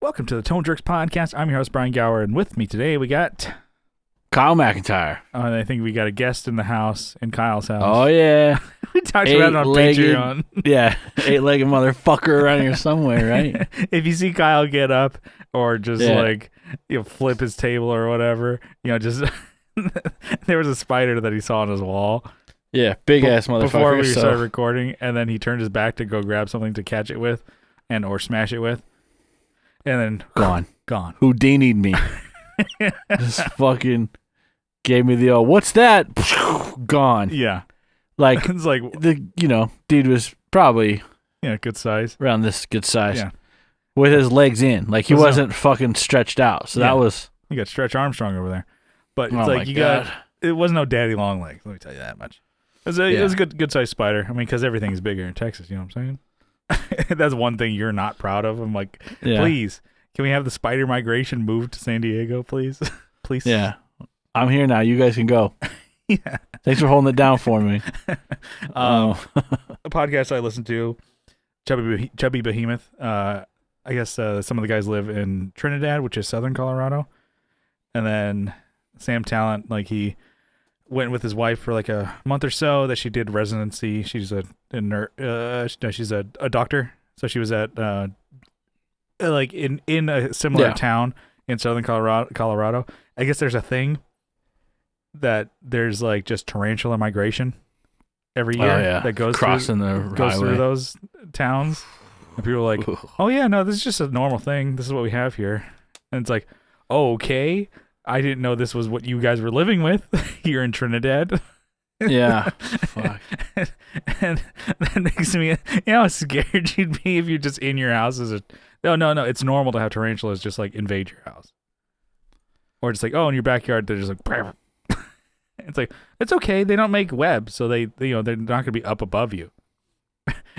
Welcome to the Tone Jerks podcast. I'm your host, Brian Gower, and with me today we got... Kyle McIntyre. and I think we got a guest in the house, in Kyle's house. Oh, yeah. We talked about it on Patreon. Yeah, eight-legged motherfucker around here somewhere, right? If you see Kyle get up or just flip his table or whatever, just... there was a spider that he saw on his wall. Yeah, big-ass motherfucker. Before we started recording, and then he turned his back to go grab something to catch it with or smash it with. And then gone. Houdini'd me. Just fucking gave me the what's that? Gone. Yeah. Like it's like dude was probably good size. around this good size. Yeah. With his legs in. Like he wasn't fucking stretched out. So that was you got Stretch Armstrong over there. But it's like it was no daddy long legs, let me tell you that much. It was a good sized spider. I mean, because everything is bigger in Texas, you know what I'm saying? That's one thing you're not proud of. I'm like, please, can we have the spider migration moved to San Diego, please? Please. Yeah. I'm here now. You guys can go. Yeah. Thanks for holding it down for me. A podcast I listen to, Chubby Behemoth. I guess some of the guys live in Trinidad, which is southern Colorado. And then Sam Talent, like he went with his wife for like a month or so that she did residency. She's she's a doctor. So she was at like in a similar town in southern Colorado. I guess there's a thing that there's like just tarantula migration every year that goes through those towns. And people are like, oh yeah, no, this is just a normal thing. This is what we have here. And it's like, oh, okay. I didn't know this was what you guys were living with here in Trinidad. Yeah. Fuck. And that makes me, how scared you'd be if you're just in your house. No. It's normal to have tarantulas just like invade your house. Or just like, in your backyard, they're just like, it's like, it's okay. They don't make webs. So they're not going to be up above you.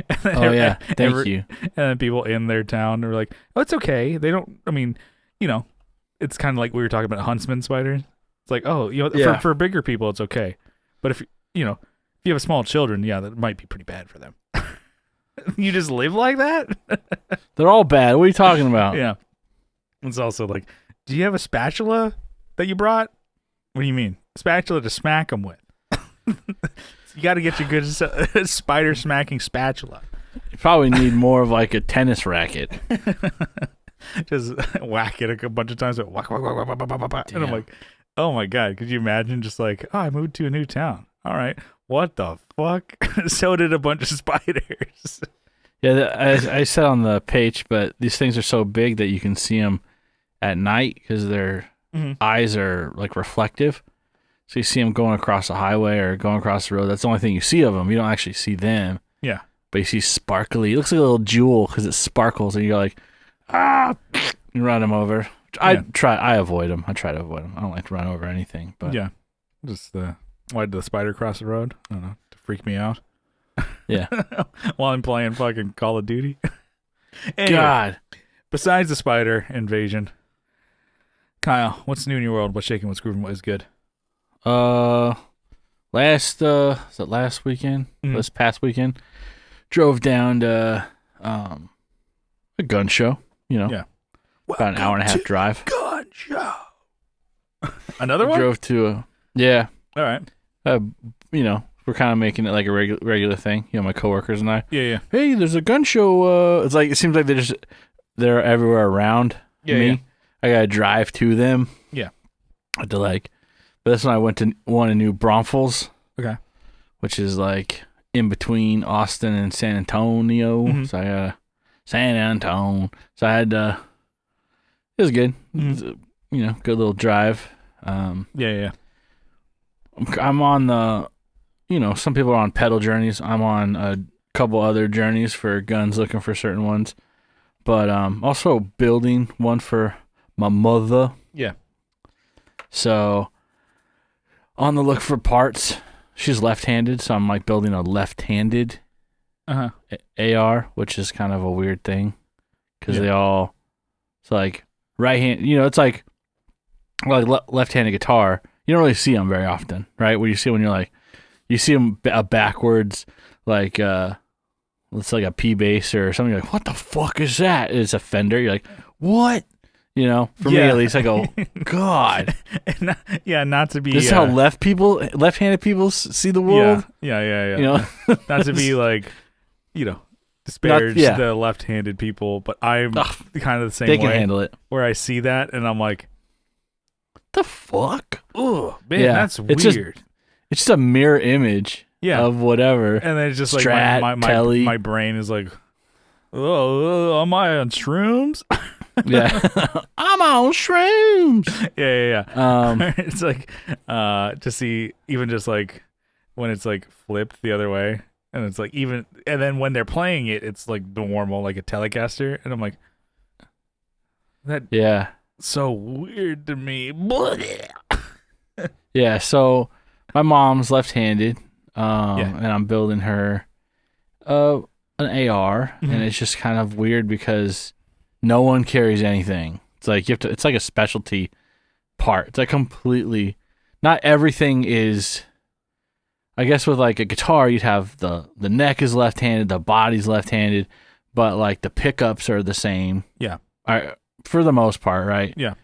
Thank you. And then people in their town are like, oh, it's okay. They don't, it's kind of like we were talking about huntsman spiders. It's like, for bigger people, it's okay. But if you have small children, that might be pretty bad for them. You just live like that? They're all bad. What are you talking about? Yeah. It's also like, do you have a spatula that you brought? What do you mean? Spatula to smack them with. You got to get your good spider smacking spatula. You probably need more of like a tennis racket. Just whack it a bunch of times. Whack, whack, whack, whack, whack, whack, and I'm like, oh my God, could you imagine just like, I moved to a new town. All right. What the fuck? So did a bunch of spiders. Yeah, I said on the page, but these things are so big that you can see them at night because their eyes are like reflective. So you see them going across the highway or going across the road. That's the only thing you see of them. You don't actually see them. Yeah. But you see sparkly. It looks like a little jewel because it sparkles, and you're like, you run them over. I avoid them. I try to avoid them. I don't like to run over anything. But yeah, just why did the spider cross the road? I don't know, to freak me out. Yeah. While I'm playing fucking Call of Duty. Anyway, God. Besides the spider invasion, Kyle, what's new in your world? What's shaking? What's grooving? What is good? Is it last weekend? This past weekend, drove down to a gun show. Yeah. About an hour and a half drive. Gun show. Another one? Drove to all right. We're kind of making it like a regular thing. My coworkers and I. Yeah. Hey, there's a gun show. It's like it seems like they're everywhere around me. Yeah. I gotta drive to them. Yeah. But this one I went to one in New Braunfels. Okay. Which is like in between Austin and San Antonio. Mm-hmm. So I got San Antonio. So I had it was good. Mm-hmm. It was good little drive. Yeah. I'm on the, some people are on pedal journeys. I'm on a couple other journeys for guns, looking for certain ones. But also building one for my mother. Yeah. So on the look for parts. She's left-handed, so I'm like building a left-handed AR, which is kind of a weird thing because it's like right hand. It's like left-handed guitar. You don't really see them very often, right? What you see when you see them backwards, like it's like a P bass or something. You're like, what the fuck is that? It's a Fender. You're like, what? You know, for me at least, I go, God. Not to be. This is how left-handed people see the world. Yeah. You know, not to be like, disparage the left-handed people, but I'm kind of the same way. They can handle it. Where I see that and I'm like, the fuck? Oh man, that's weird. It's just a mirror image of whatever. And then it's just Strat, like my brain is like, oh, am I on shrooms? Yeah. I'm on shrooms. Yeah. It's like to see even just like when it's like flipped the other way and it's like and then when they're playing it, it's like normal, like a Telecaster, and I'm like, that so weird to me. Yeah, so my mom's left-handed, and I'm building her an AR, and it's just kind of weird because no one carries anything. It's like it's like a specialty part. It's like completely, not everything is. I guess with like a guitar, you'd have the neck is left-handed, the body's left-handed, but like the pickups are the same. Yeah. For the most part, right? Yeah.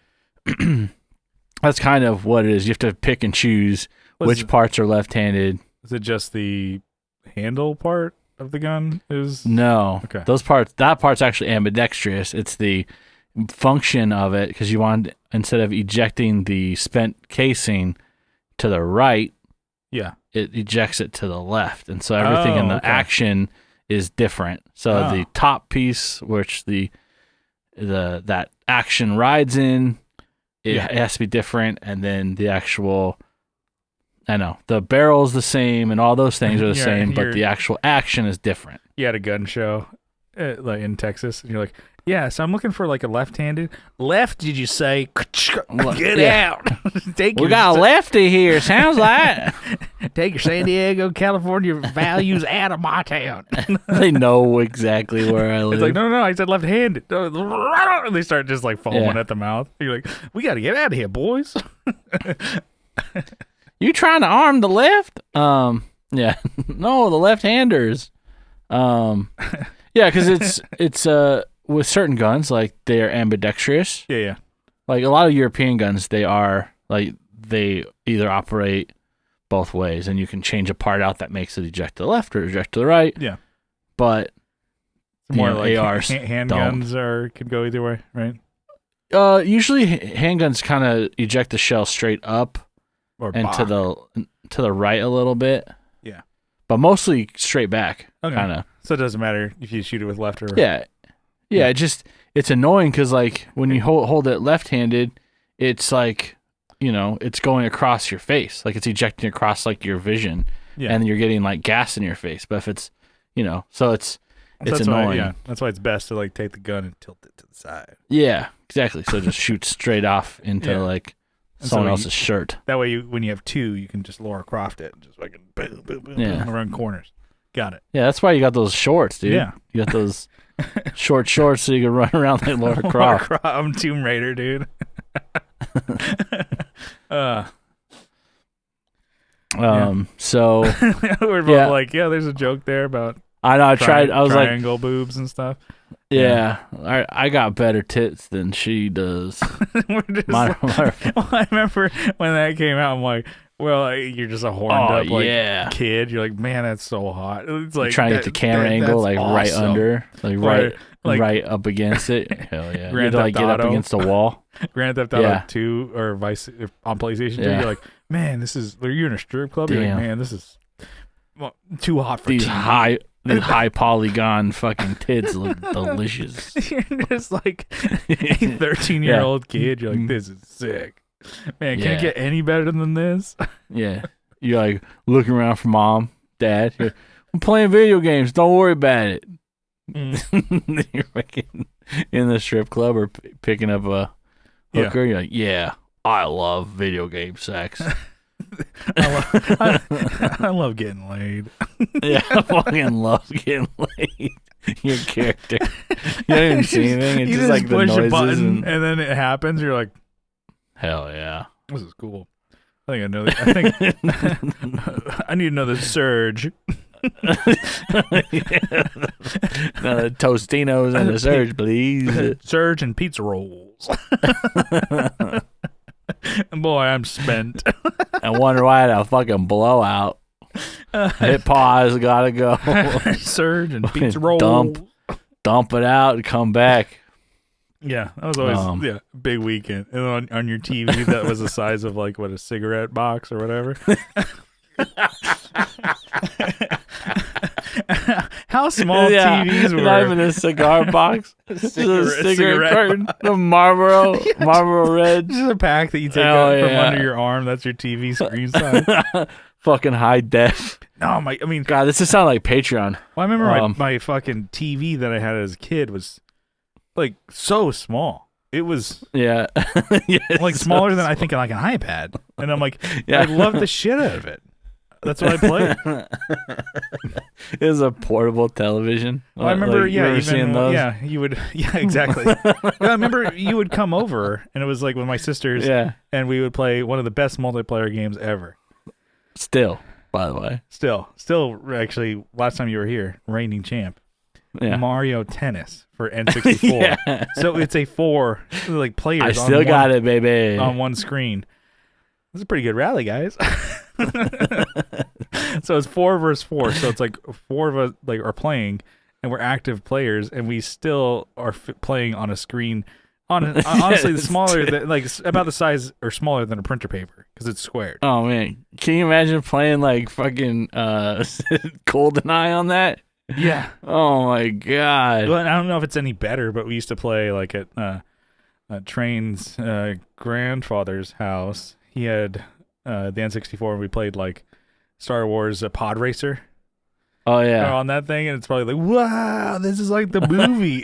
That's kind of what it is. You have to pick and choose which parts are left-handed. Is it just the handle part of the gun is? No. Okay. That part's actually ambidextrous. It's the function of it, because you want, instead of ejecting the spent casing to the right, it ejects it to the left. And so everything in the action is different. So the top piece, which that action rides in, it has to be different, and then the actual, the barrel's the same, and all those things are the same, but the actual action is different. You had a gun show like in Texas, and you're like, so I'm looking for like a left-handed. Left, did you say? Get out. We got a lefty here, sounds like. Take your San Diego, California values out of my town. They know exactly where I live. It's like, no, I said left-handed. And they start just like foaming at the mouth. You're like, we got to get out of here, boys. You trying to arm the left? No, the left-handers. Because it's with certain guns, like they're ambidextrous. Yeah. Like a lot of European guns, they are like they either operate both ways, and you can change a part out that makes it eject to the left or eject to the right. Yeah. But more like ARs handguns can go either way, right? Usually handguns kind of eject the shell straight up and to the right a little bit. Yeah. But mostly straight back. Okay. Kind of. So it doesn't matter if you shoot it with left or right. Yeah. It's annoying because like when you hold it left-handed, it's like, it's going across your face, like it's ejecting across like your vision, and you're getting like gas in your face. But if it's, so it's annoying. That's why it's best to like take the gun and tilt it to the side. Yeah, exactly. So just shoot straight off into like someone else's shirt. That way, when you have two, you can just Lara Croft it and just fucking boom, boom, boom, boom, around corners. Got it. Yeah, that's why you got those shorts, dude. Yeah, you got those short shorts so you can run around like Lara Croft. I'm Tomb Raider, dude. So we're both like, there's a joke there about. I know. I was like triangle boobs and stuff. Yeah, I got better tits than she does. I remember when that came out. I'm like, well, you're just a horned up kid. You're like, man, that's so hot. It's like trying to get the camera angle like awesome. Right under, right up against it. Hell yeah! You had to like get up against the wall. Grand Theft Auto 2 or Vice on PlayStation 2. You're like, man, you're in a strip club. You're like, man, this is too hot for these TV. High polygon fucking tits look delicious. You're just like a 13-year-old kid. You're like, this is sick. Man, can it get any better than this? Yeah. You're like looking around for mom, dad. I'm playing video games. Don't worry about it. You're fucking in the strip club or picking up a hooker. You're like, I love video game sex. I love getting laid. I fucking love getting laid. Your character. You don't even see anything. It's just like push the noises a button and then it happens. You're like, hell yeah. This is cool. I think I know that. I think I need another surge. The Tostinos and the Surge, please. Surge and pizza rolls. Boy, I'm spent. I wonder why I had a fucking blowout. Hit pause, gotta go. Surge and pizza rolls. Dump it out and come back. Yeah, that was always big weekend. And on your TV, that was the size of like a cigarette box or whatever. How small TVs were. Not even a cigar box. Just a cigarette carton. The Marlboro Red. Just a pack that you take out from under your arm. That's your TV screen size. Fucking high def. No, God, this just sounds like Patreon. Well, I remember my fucking TV that I had as a kid was like so small. It was like smaller than I think like an iPad. And I'm like, I love the shit out of it. That's what I played. It was a portable television. Well, I remember, seeing those? Yeah, you would, exactly. I remember you would come over, and it was like with my sisters, and we would play one of the best multiplayer games ever. Still, by the way. Still, actually, last time you were here, reigning champ. Yeah. Mario Tennis for N64. Yeah. So it's a 4 players. I still got it, baby. On one screen. This is a pretty good rally, guys. So it's 4 versus 4. So it's like 4 of us are playing, and we're active players, and we still are playing on a screen. Honestly, smaller than about the size or smaller than a printer paper because it's squared. Oh man, can you imagine playing fucking GoldenEye on that? Yeah. Oh my god. Well, I don't know if it's any better, but we used to play at Train's grandfather's house. He had the N64, and we played Star Wars Pod Racer. Oh yeah, on that thing, and it's probably wow, this is like the movie.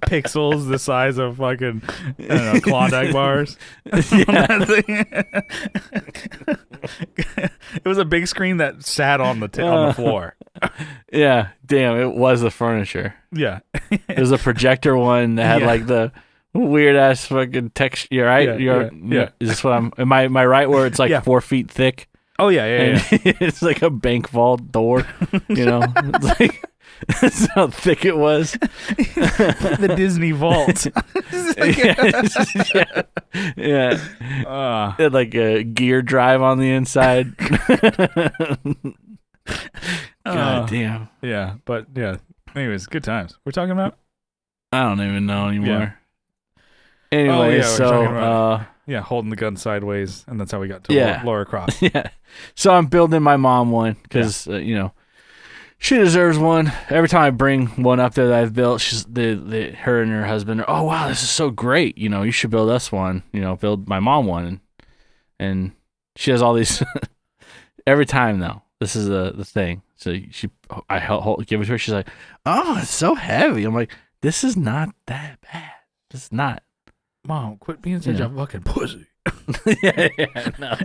Pixels the size of fucking Klondike bars. It was a big screen that sat on the floor. Yeah, damn, it was the furniture. Yeah, it was a projector one that had the weird ass fucking texture. You're right. Yeah. Is this what I'm? Am I right? Where it's 4 feet thick. Oh yeah. It's like a bank vault door. It's that's how thick it was. The Disney vault. Yeah. It had a gear drive on the inside. God damn. Yeah, but anyways, good times. We're talking about? I don't even know anymore. Yeah. Anyway, holding the gun sideways, and that's how we got to Laura Croft. Yeah. So I'm building my mom one because she deserves one. Every time I bring one up there that I've built, her and her husband are, oh wow, this is so great. You should build us one. Build my mom one, and she has all these. Every time though, this is the thing. So I give it to her. She's like, oh, it's so heavy. I'm like, this is not that bad. It's not. Mom, quit being such a fucking pussy. No.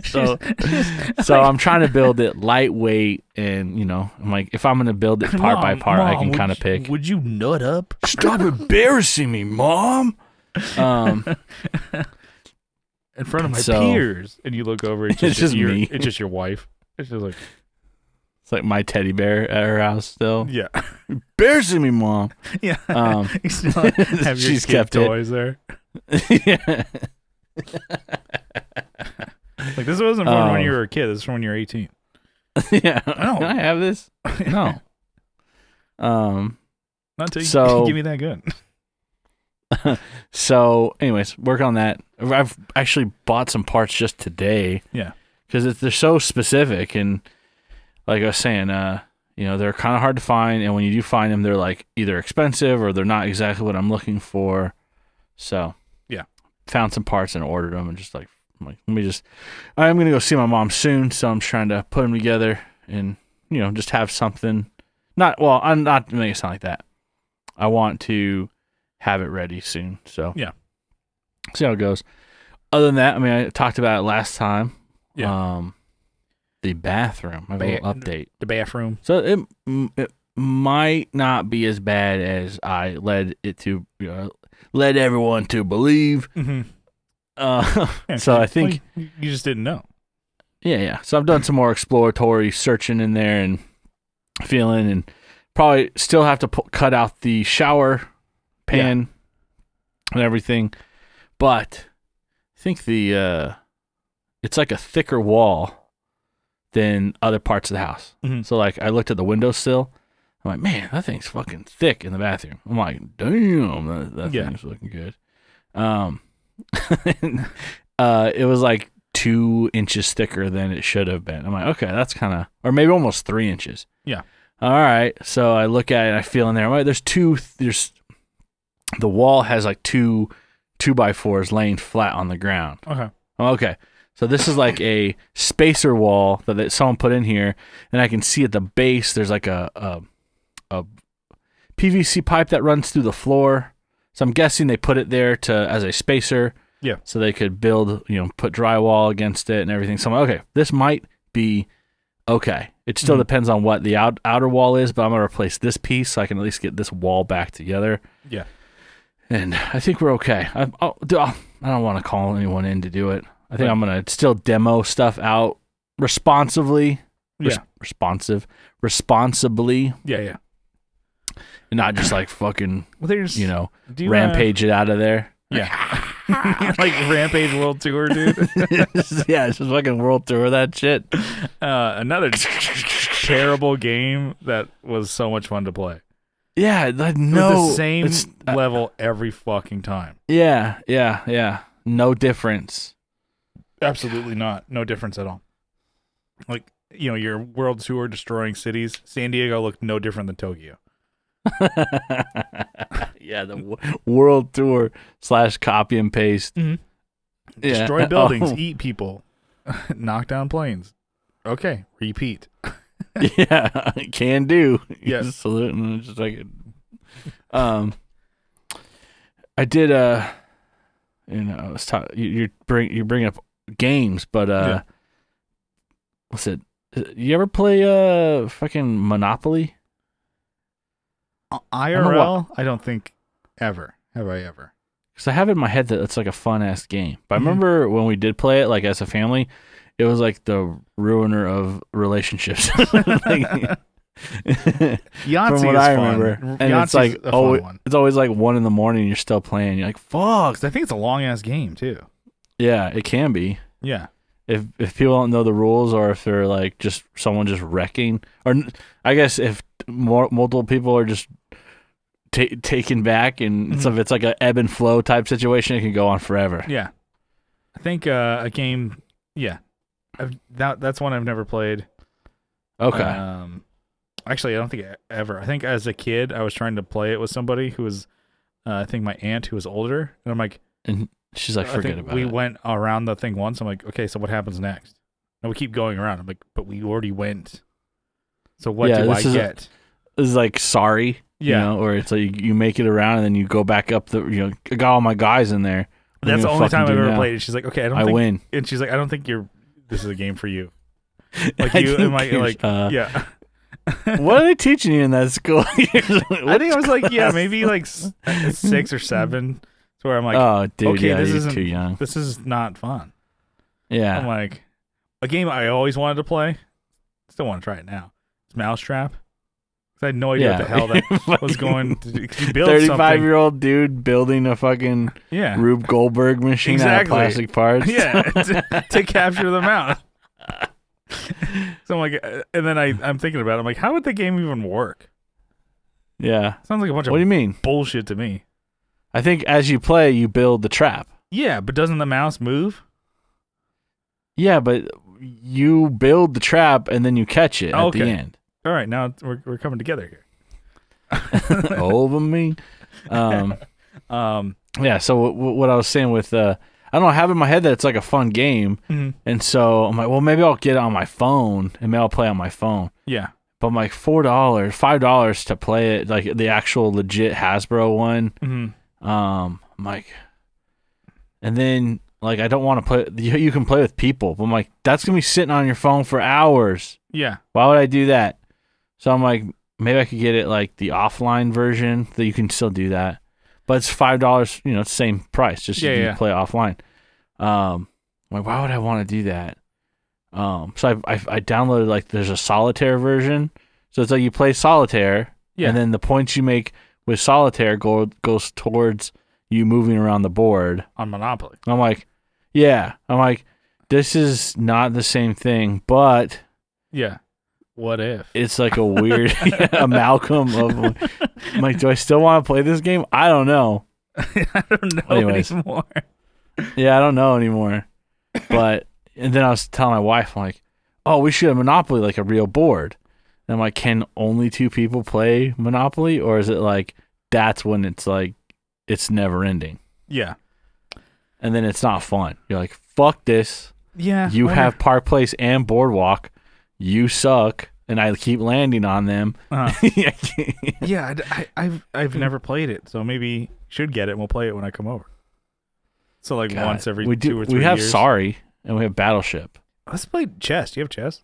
So I'm trying to build it lightweight, and I'm like, if I'm gonna build it part by part, I can kind of pick. Would you nut up? Stop embarrassing me, Mom. In front of my peers, and you look over, it's just me. It's just your wife. It's just it's like my teddy bear at her house still. Yeah, embarrassing me, Mom. Yeah, you still have your she's kept toys there. Yeah. This wasn't from when you were a kid. This is from when you were 18. Yeah. Can I have this? No. Not until you give me that good. So, anyways, work on that. I've actually bought some parts just today. Yeah. Because they're so specific, and like I was saying, they're kind of hard to find, and when you do find them, they're either expensive or they're not exactly what I'm looking for. So found some parts and ordered them, and I'm gonna go see my mom soon, so I'm trying to put them together and just have something. I'm not to make it sound like that. I want to have it ready soon. So see how it goes. Other than that, I talked about it last time. Yeah. The bathroom. A little update. The bathroom. So it might not be as bad as I led everyone to believe. Mm-hmm. So I think you just didn't know. Yeah. So I've done some more exploratory searching in there and feeling, and probably still have to cut out the shower pan and everything. But I think it's like a thicker wall than other parts of the house. Mm-hmm. So like I looked at the windowsill. I'm like, man, that thing's fucking thick in the bathroom. I'm like, damn, that thing's looking good. It was like 2 inches thicker than it should have been. I'm like, okay, that's kind of, or maybe almost 3 inches. Yeah. All right. So I look at it and I feel in there. I'm like, the wall has like 2 2x4s laying flat on the ground. Okay. So this is like a spacer wall that someone put in here, and I can see at the base there's like a PVC pipe that runs through the floor. So I'm guessing they put it there as a spacer. Yeah. So they could build, put drywall against it and everything. So I'm like, okay, this might be okay. It still depends on what the outer wall is, but I'm going to replace this piece so I can at least get this wall back together. Yeah. And I think we're okay. I don't want to call anyone in to do it. I think I'm going to still demo stuff out responsibly. Responsibly. Yeah. And not just like fucking, do rampage it out of there. Yeah. Like Rampage World Tour, dude. Yeah, it's just fucking World Tour, that shit. Another terrible game that was so much fun to play. Yeah, the same level every fucking time. Yeah. No difference. Absolutely not. No difference at all. Like, your World Tour destroying cities. San Diego looked no different than Tokyo. Yeah, the World Tour / copy and paste. Mm-hmm. Yeah. Destroy buildings, eat people, knock down planes. Okay, repeat. Yeah, can do. Yes, absolutely. Just like, I did. You bring up games, but what's it? You ever play fucking Monopoly? IRL? I don't think ever. Have I ever? Because I have it in my head that it's like a fun ass game. But I remember when we did play it, like as a family, it was like the ruiner of relationships. Yahtzee from what is I fun. remember, and it's like it's always like 1 a.m. and you're still playing. You're like, fuck. I think it's a long ass game too. Yeah, it can be. Yeah. If people don't know the rules, or if they're like just someone just wrecking, or I guess if multiple people are just taken back, and so if it's like a ebb and flow type situation, it can go on forever. Yeah, I think a game. Yeah, that's one I've never played. Okay. Actually, I don't think I ever. I think as a kid, I was trying to play it with somebody who was, I think my aunt who was older, and I'm like, and she's like, forget about it. We went around the thing once. I'm like, okay, so what happens next? And we keep going around. I'm like, but we already went. So what do I get? This is like sorry. Yeah. Or it's like you make it around and then you go back up I got all my guys in there. That's the only time I've ever played it. She's like, okay, I win. And she's like, I don't think this is a game for you. Like you and yeah. What are they teaching you in that school? I think I was like, maybe like 6 or 7. So where I'm like, oh, dude, okay, this isn't too young. This is not fun. Yeah. I'm like, a game I always wanted to play. Still want to try it now. It's Mousetrap. I had no idea what the hell that was going to do. 35-year-old dude building a fucking Rube Goldberg machine out of plastic parts. Yeah, to capture the mouse. So I'm like, and then I'm thinking about it. I'm like, how would the game even work? Yeah. Sounds like a bunch of what do you mean? Bullshit to me. I think as you play, you build the trap. Yeah, but doesn't the mouse move? Yeah, but you build the trap and then you catch it at the end. All right, now we're coming together here. Over me. Yeah, so what I was saying with, I don't know, I have in my head that it's like a fun game. Mm-hmm. And so I'm like, well, maybe I'll get it on my phone and maybe I'll play on my phone. Yeah. But I'm like $5 to play it, like the actual legit Hasbro one. Mm-hmm. I'm like, and then like I don't want to play. You can play with people, but I'm like, that's gonna be sitting on your phone for hours. Yeah. Why would I do that? So I'm like, maybe I could get it like the offline version that you can still do that, but it's $5. It's the same price. Just you can play offline. Like, why would I want to do that? So I downloaded like there's a solitaire version. So it's like you play solitaire, and then the points you make with solitaire goes towards you moving around the board on Monopoly. I'm like, this is not the same thing, but what if it's like a weird amalgam of? I'm like, do I still want to play this game? I don't know. I don't know anymore. Yeah, I don't know anymore. But and then I was telling my wife, I'm like, oh, we should have Monopoly like a real board. And I'm like, can only 2 people play Monopoly, or is it like that's when it's like it's never ending? Yeah. And then it's not fun. You're like, fuck this. Yeah. You have Park Place and Boardwalk. You suck, and I keep landing on them. Yeah, I've never played it, so maybe should get it and we'll play it when I come over. So like once every 2 or 3 years. We have Sorry, and we have Battleship. Let's play chess. Do you have chess?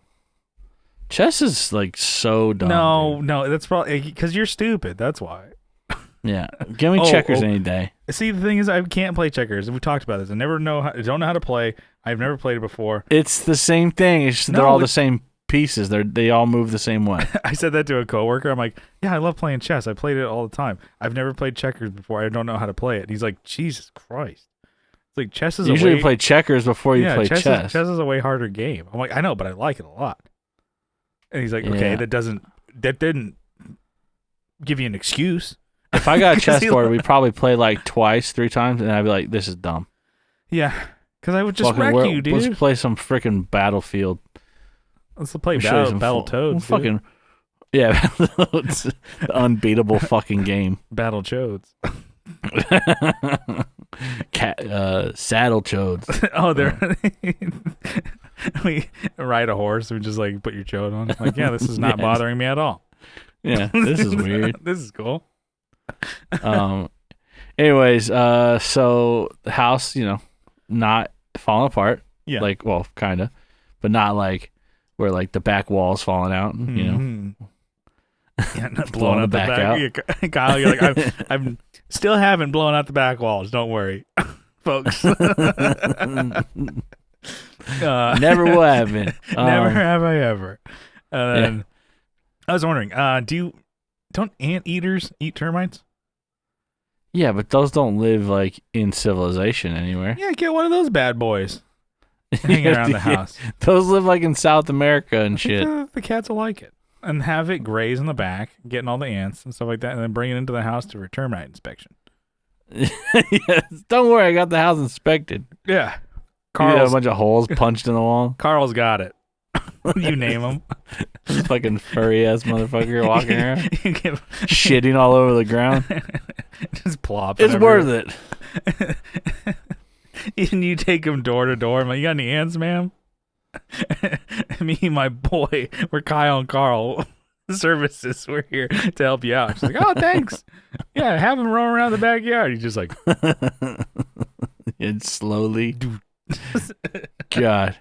Chess is like so dumb. No, that's probably because you're stupid. That's why. Yeah, give me checkers any day. See, the thing is, I can't play checkers. We talked about this. I don't know how to play. I've never played it before. It's the same thing. It's just they're all the same pieces. They all move the same way. I said that to a coworker. I'm like, yeah, I love playing chess. I played it all the time. I've never played checkers before. I don't know how to play it. And he's like, Jesus Christ. It's like chess is usually you play checkers before you play chess. Chess is a way harder game. I'm like, I know, but I like it a lot. And he's like, okay, that didn't give you an excuse. If I got a chessboard, we'd probably play like twice, 3 times, and I'd be like, this is dumb. Yeah, because I would just wreck you, dude. Let's play some freaking Battlefield. Let's play Battletoads. Fucking, yeah, it's the unbeatable fucking game. Battletoads. Saddle chodes. Oh, they're we ride a horse and just like put your chode on. Like, yeah, this is not bothering me at all. Yeah, this is weird. This is cool. Anyways, so the house, not falling apart. Yeah. Like, well, kind of, but not like where like the back wall's falling out. Yeah, not blowing out the back out. Kyle, you're like, I'm still haven't blown out the back walls. Don't worry, folks. Never will happen. Never have I ever. I was wondering, don't anteaters eat termites? Yeah, but those don't live like in civilization anywhere. Yeah, get one of those bad boys hanging around the house. Those live like in South America and shit. The cats will like it. And have it graze in the back, getting all the ants and stuff like that, and then bring it into the house for a termite inspection. Yes, don't worry, I got the house inspected. Yeah. Carl's a bunch of holes punched in the wall. Carl's got it. You name him. This fucking furry ass motherfucker walking around, shitting all over the ground. Just plop. It's worth it. And you take him door to door. I'm like, you got any ants, ma'am? Me and my boy, we're Kyle and Carl. Services, we're here to help you out. She's like, oh, thanks. Yeah, have him roam around the backyard. He's just like, and slowly. God.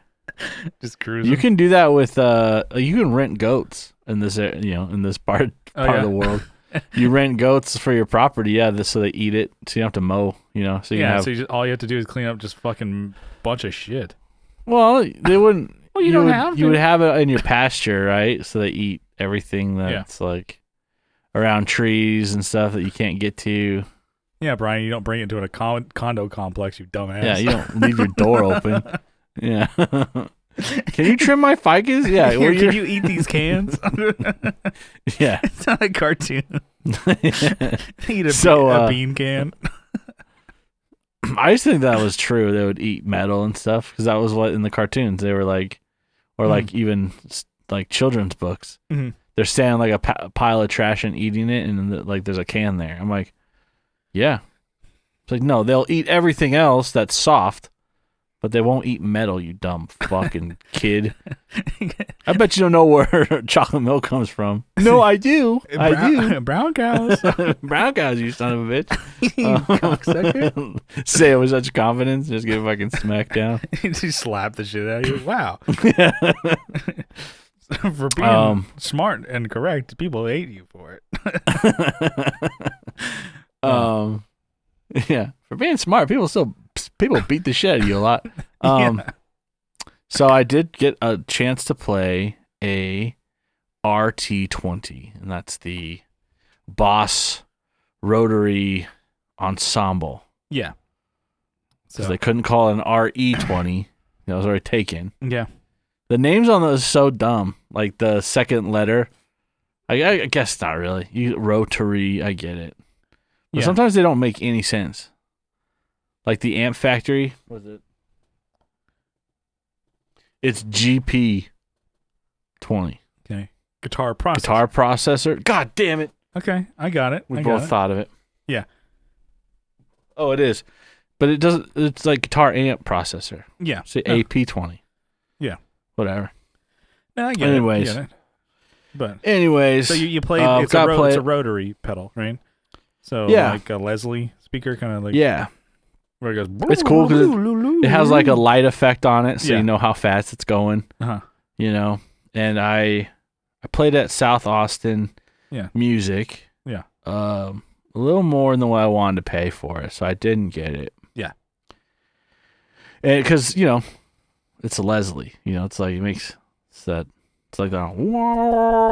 Just cruising. You can do that with you can rent goats in this in this part of the world. You rent goats for your property, so they eat it, so you don't have to mow, so you so all you have to do is clean up just fucking bunch of shit. Well, they wouldn't. Well, you don't have to. You would have it in your pasture, right? So they eat everything that's like around trees and stuff that you can't get to. Yeah, Brian, you don't bring it to a condo complex, you dumbass. Yeah, you don't leave your door open. Yeah. Can you trim my ficus? Yeah. Here, can you eat these cans? Yeah. It's not a cartoon. Eat a bean can. I used to think that was true. They would eat metal and stuff because that was what in the cartoons they were like, or like even like children's books. Mm-hmm. They're standing like a pile of trash and eating it, and like there's a can there. I'm like, yeah. It's like, no, they'll eat everything else that's soft, but they won't eat metal, you dumb fucking kid. I bet you don't know where chocolate milk comes from. No, I do. I do. Brown cows. Brown cows, you son of a bitch. Cocksucker. Say it with such confidence, just get fucking smacked down. Just slap the shit out of you. Wow. For being smart and correct, people hate you for it. Yeah, for being smart, people beat the shit out of you a lot. So I did get a chance to play a RT20, and that's the Boss Rotary Ensemble. Yeah. Because they couldn't call it an RE20. That was already taken. Yeah. The names on those are so dumb. Like the second letter. I guess not really. Rotary, I get it. But sometimes they don't make any sense. Like the Amp Factory. What is it? It's GP20. Okay. Guitar processor. Guitar processor. God damn it. Okay, I got it. We both thought of it. Yeah. Oh, it is. But it doesn't. It's like guitar amp processor. Yeah. Say AP20. Yeah. Whatever. No, I get Anyways. it. I get it. But anyways. So you played. It's a rotary pedal, right? So like a Leslie speaker, kind of like where it goes. It's cool because it has like a light effect on it, so you know how fast it's going. You know, and I played at South Austin. Music. Yeah. A little more than what I wanted to pay for it, so I didn't get it. Yeah. And because it's a Leslie. It's like it makes that. It's like that.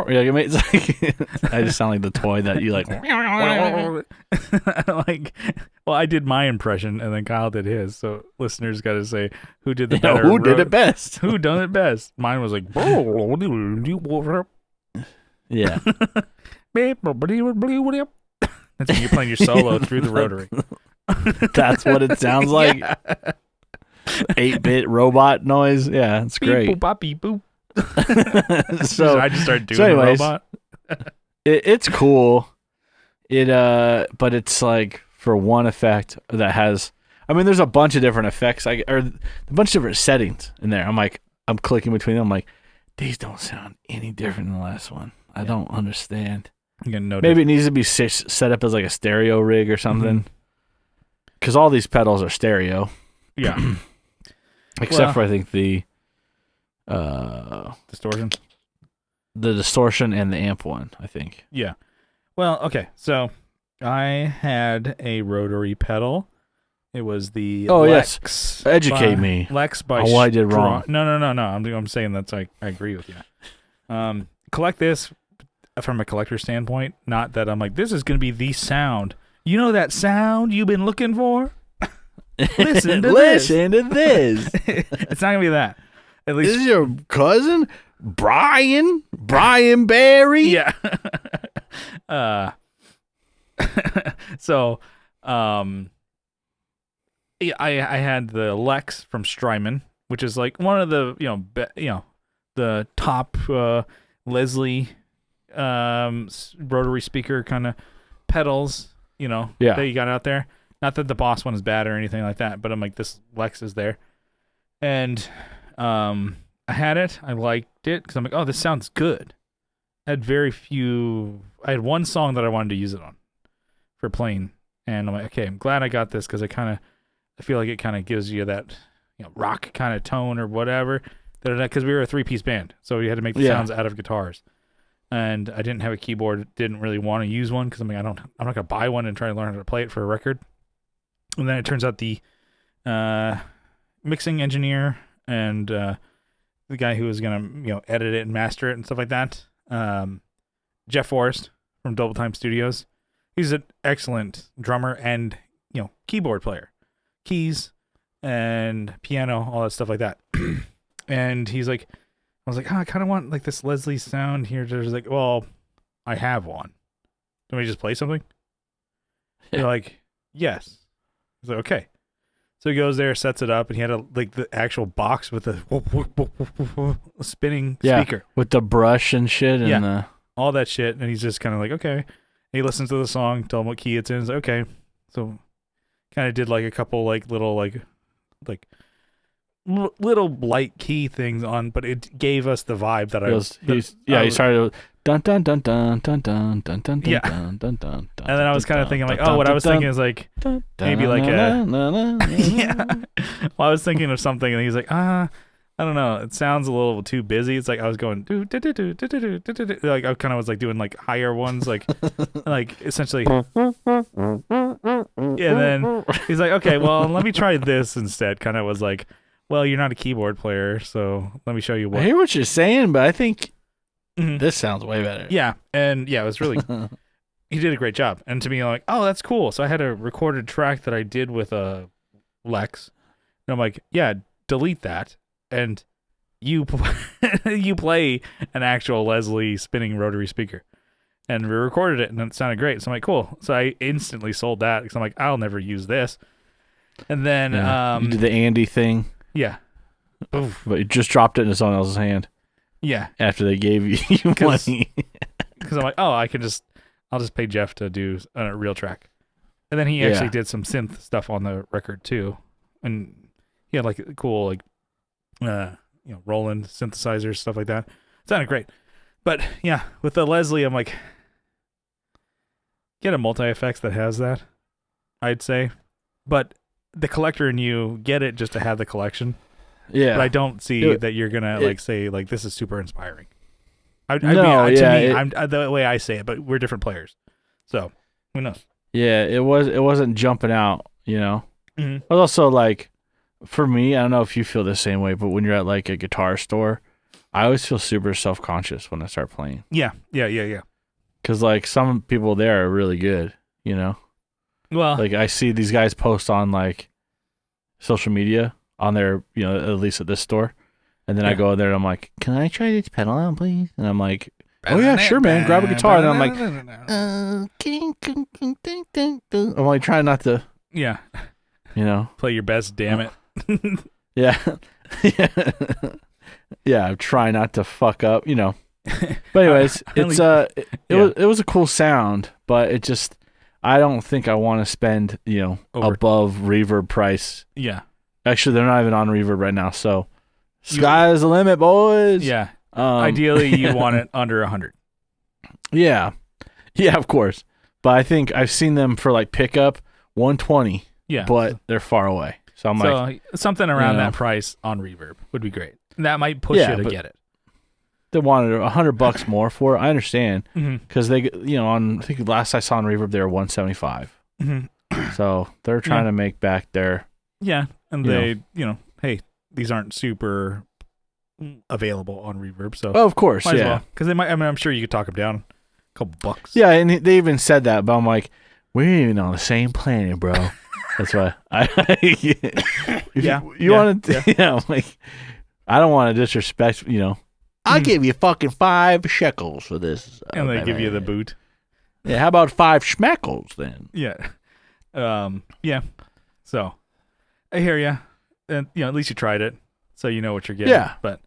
It makes like I just sound like the toy that you like. Well, I did my impression, and then Kyle did his. So listeners got to say who did the better. Who did it best? Who done it best? Mine was like. Yeah. That's when you're playing your solo through the rotary. That's what it sounds like. 8-bit robot noise. Yeah, it's great. Beep, boop, beep, boop. So I just started doing the robot. It's cool. But it's like for one effect that has. I mean, there's a bunch of different effects. Or a bunch of different settings in there. I'm clicking between them. I'm like, these don't sound any different than the last one. I don't understand. Maybe it needs to be set up as like a stereo rig or something. Because all these pedals are stereo. Yeah. Except for, I think, the distortion. The distortion and the amp one, I think. Yeah. Well, okay. So I had a rotary pedal. It was the Lex. Yes. Educate me. Lex by what I did wrong. No. I'm saying that's I agree with you. Collect this from a collector standpoint. Not that I'm like, this is going to be the sound. You know that sound you've been looking for? Listen to this. It's not going to be that. At least. This is your cousin? Brian Barry? Yeah. So, I had the Lex from Strymon, which is like one of the the top Leslie rotary speaker kind of pedals that you got out there. Not that the Boss one is bad or anything like that, but I'm like, this Lex is there, and I had it. I liked it because I'm like, oh, this sounds good. I had one song that I wanted to use it on for playing, and I'm like, okay, I'm glad I got this because I feel like it kind of gives you that rock kind of tone or whatever. Because we were a 3-piece band, so we had to make the sounds out of guitars. And I didn't have a keyboard, didn't really want to use one because I'm like, I'm not gonna buy one and try to learn how to play it for a record. And then it turns out the mixing engineer and the guy who was gonna edit it and master it and stuff like that, Jeff Forrest from Double Time Studios, he's an excellent drummer and keyboard player, keys and piano, all that stuff like that. And he's like, I was like, I kind of want like this Leslie sound here. There's like, well, I have one. Can we just play something? They're like, yes. He's like, okay. So he goes there, sets it up, and he had the actual box with a spinning speaker with the brush and shit, and all that shit. And he's just kind of like, okay. And he listens to the song, tell him what key it's in. He's like, okay. So kind of did like a couple like little little light key things on, but it gave us the vibe that he started dun dun dun dun dun dun dun dun dun dun dun dun. And then I was kind of thinking like, what I was thinking is like maybe like a Well, I was thinking of something, and he's like, I don't know, it sounds a little too busy. It's like I was going like I kind of was like doing like higher ones, like essentially. And then he's like, okay, well, let me try this instead. Kind of was like well, you're not a keyboard player, so let me show you what. I hear what you're saying, but I think this sounds way better. Yeah, and yeah, it was really. He did a great job, and to me, I'm like, oh, that's cool. So I had a recorded track that I did with a Lex, and I'm like, yeah, delete that, and you you play an actual Leslie spinning rotary speaker. And we recorded it, and it sounded great. So I'm like, cool. So I instantly sold that because I'm like, I'll never use this. And then you did the Andy thing. Yeah. Oof. But you just dropped it into someone else's hand. Yeah. After they gave you money. Because I'm like, oh, I'll just pay Jeff to do a real track. And then he actually did some synth stuff on the record too. And he had like cool Roland synthesizers, stuff like that. It sounded great. But yeah, with the Leslie, I'm like, get a multi-effects that has that, I'd say. But the collector in you, get it just to have the collection. Yeah. But I don't see that you're going to say this is super inspiring. To me, the way I say it, but we're different players. So, who knows? Yeah, it wasn't jumping out, Mm-hmm. But also for me, I don't know if you feel the same way, but when you're at like a guitar store, I always feel super self-conscious when I start playing. Yeah. Because some people there are really good, Well, I see these guys post on social media on their, at least at this store, and then I go there and I'm like, "Can I try this pedal out, please?" And I'm like, "Oh yeah, sure, man. Grab a guitar." And I'm like, I'm like trying not to, play your best. Damn it. Yeah. Yeah, try not to fuck up, But anyways, it was a cool sound, but it just I don't think I want to spend, above reverb price. Yeah. Actually, they're not even on reverb right now, so sky's the limit, boys. Yeah. Ideally, you want it under 100. Yeah. Yeah, of course. But I think I've seen them for pickup 120. Yeah. But they're far away. So I'm something around that price on reverb would be great. That might push you to get it. They wanted $100 more for it. I understand because they, I think last I saw on reverb they were 175. Mm-hmm. So they're trying to make back their. Yeah, and they, hey, these aren't super available on reverb, so. Oh, of course, yeah. Because they might. I mean, I'm sure you could talk them down a couple bucks. Yeah, and they even said that, but I'm like, we ain't even on the same planet, bro. That's why you want to. Yeah, I'm like. I don't want to disrespect, I'll give you fucking 5 shekels for this. And they give you the boot. Yeah, how about 5 schmeckles then? Yeah. Yeah. So, I hear you. And, at least you tried it, so you know what you're getting. Yeah. But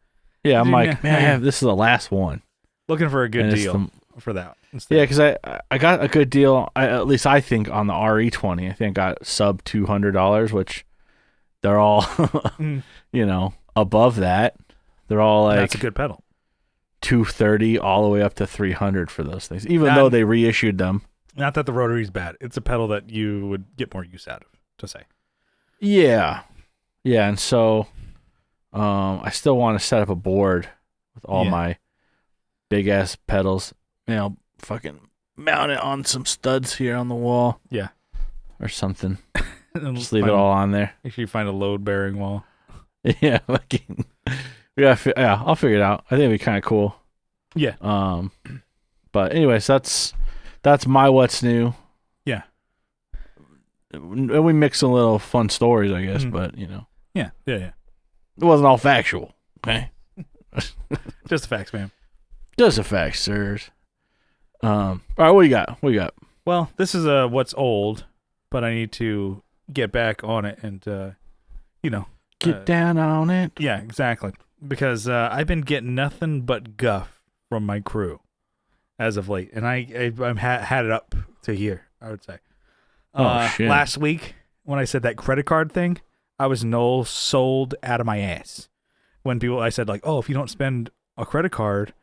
yeah, I'm man, this is the last one. Looking for a good deal for that. Yeah, because I got a good deal, at least I think, on the RE20. I think I got sub $200, which they're all, above that. They're all that's a good pedal. $230 all the way up to $300 for those things, even though they reissued them. Not that the rotary's bad. It's a pedal that you would get more use out of, to say. Yeah. Yeah, and so I still want to set up a board with all my big-ass pedals. Fucking mount it on some studs here on the wall. Yeah. Or something. Just leave it all on there. Make sure you find a load-bearing wall. Yeah, fucking. I'll figure it out. I think it'd be kind of cool. Yeah. But anyways, that's my what's new. Yeah. And we mix a little fun stories, I guess, but Yeah. It wasn't all factual. Okay. Just the facts, man. Just the facts, sirs. All right, what you got? Well, this is what's old, but I need to get back on it and get down on it. Yeah, exactly. Because I've been getting nothing but guff from my crew as of late, and I'm had it up to here, I would say. Shit. Last week when I said that credit card thing, I was sold out of my ass. When I said if you don't spend a credit card,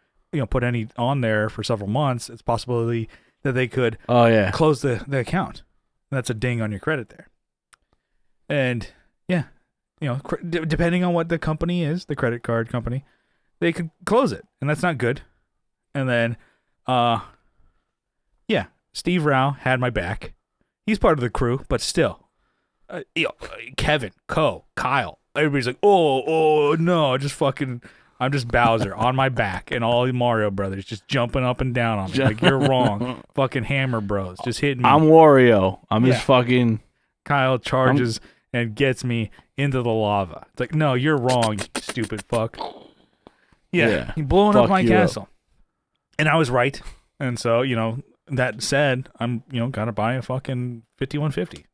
put any on there for several months, it's possibility that they could close the account. That's a ding on your credit there. And yeah, depending on what the company is, the credit card company, they could close it, and that's not good. And then, Steve Rao had my back. He's part of the crew, but still, Kevin, Kyle, everybody's like, oh no, just fucking. I'm just Bowser on my back, and all the Mario brothers just jumping up and down on me. Like, you're wrong. Fucking Hammer Bros just hitting me. I'm Wario. I'm just fucking. Kyle charges and gets me into the lava. It's like, no, you're wrong, you stupid fuck. Yeah. He blowing up my castle. And I was right. And so, that said, I'm, gotta buy a fucking 5150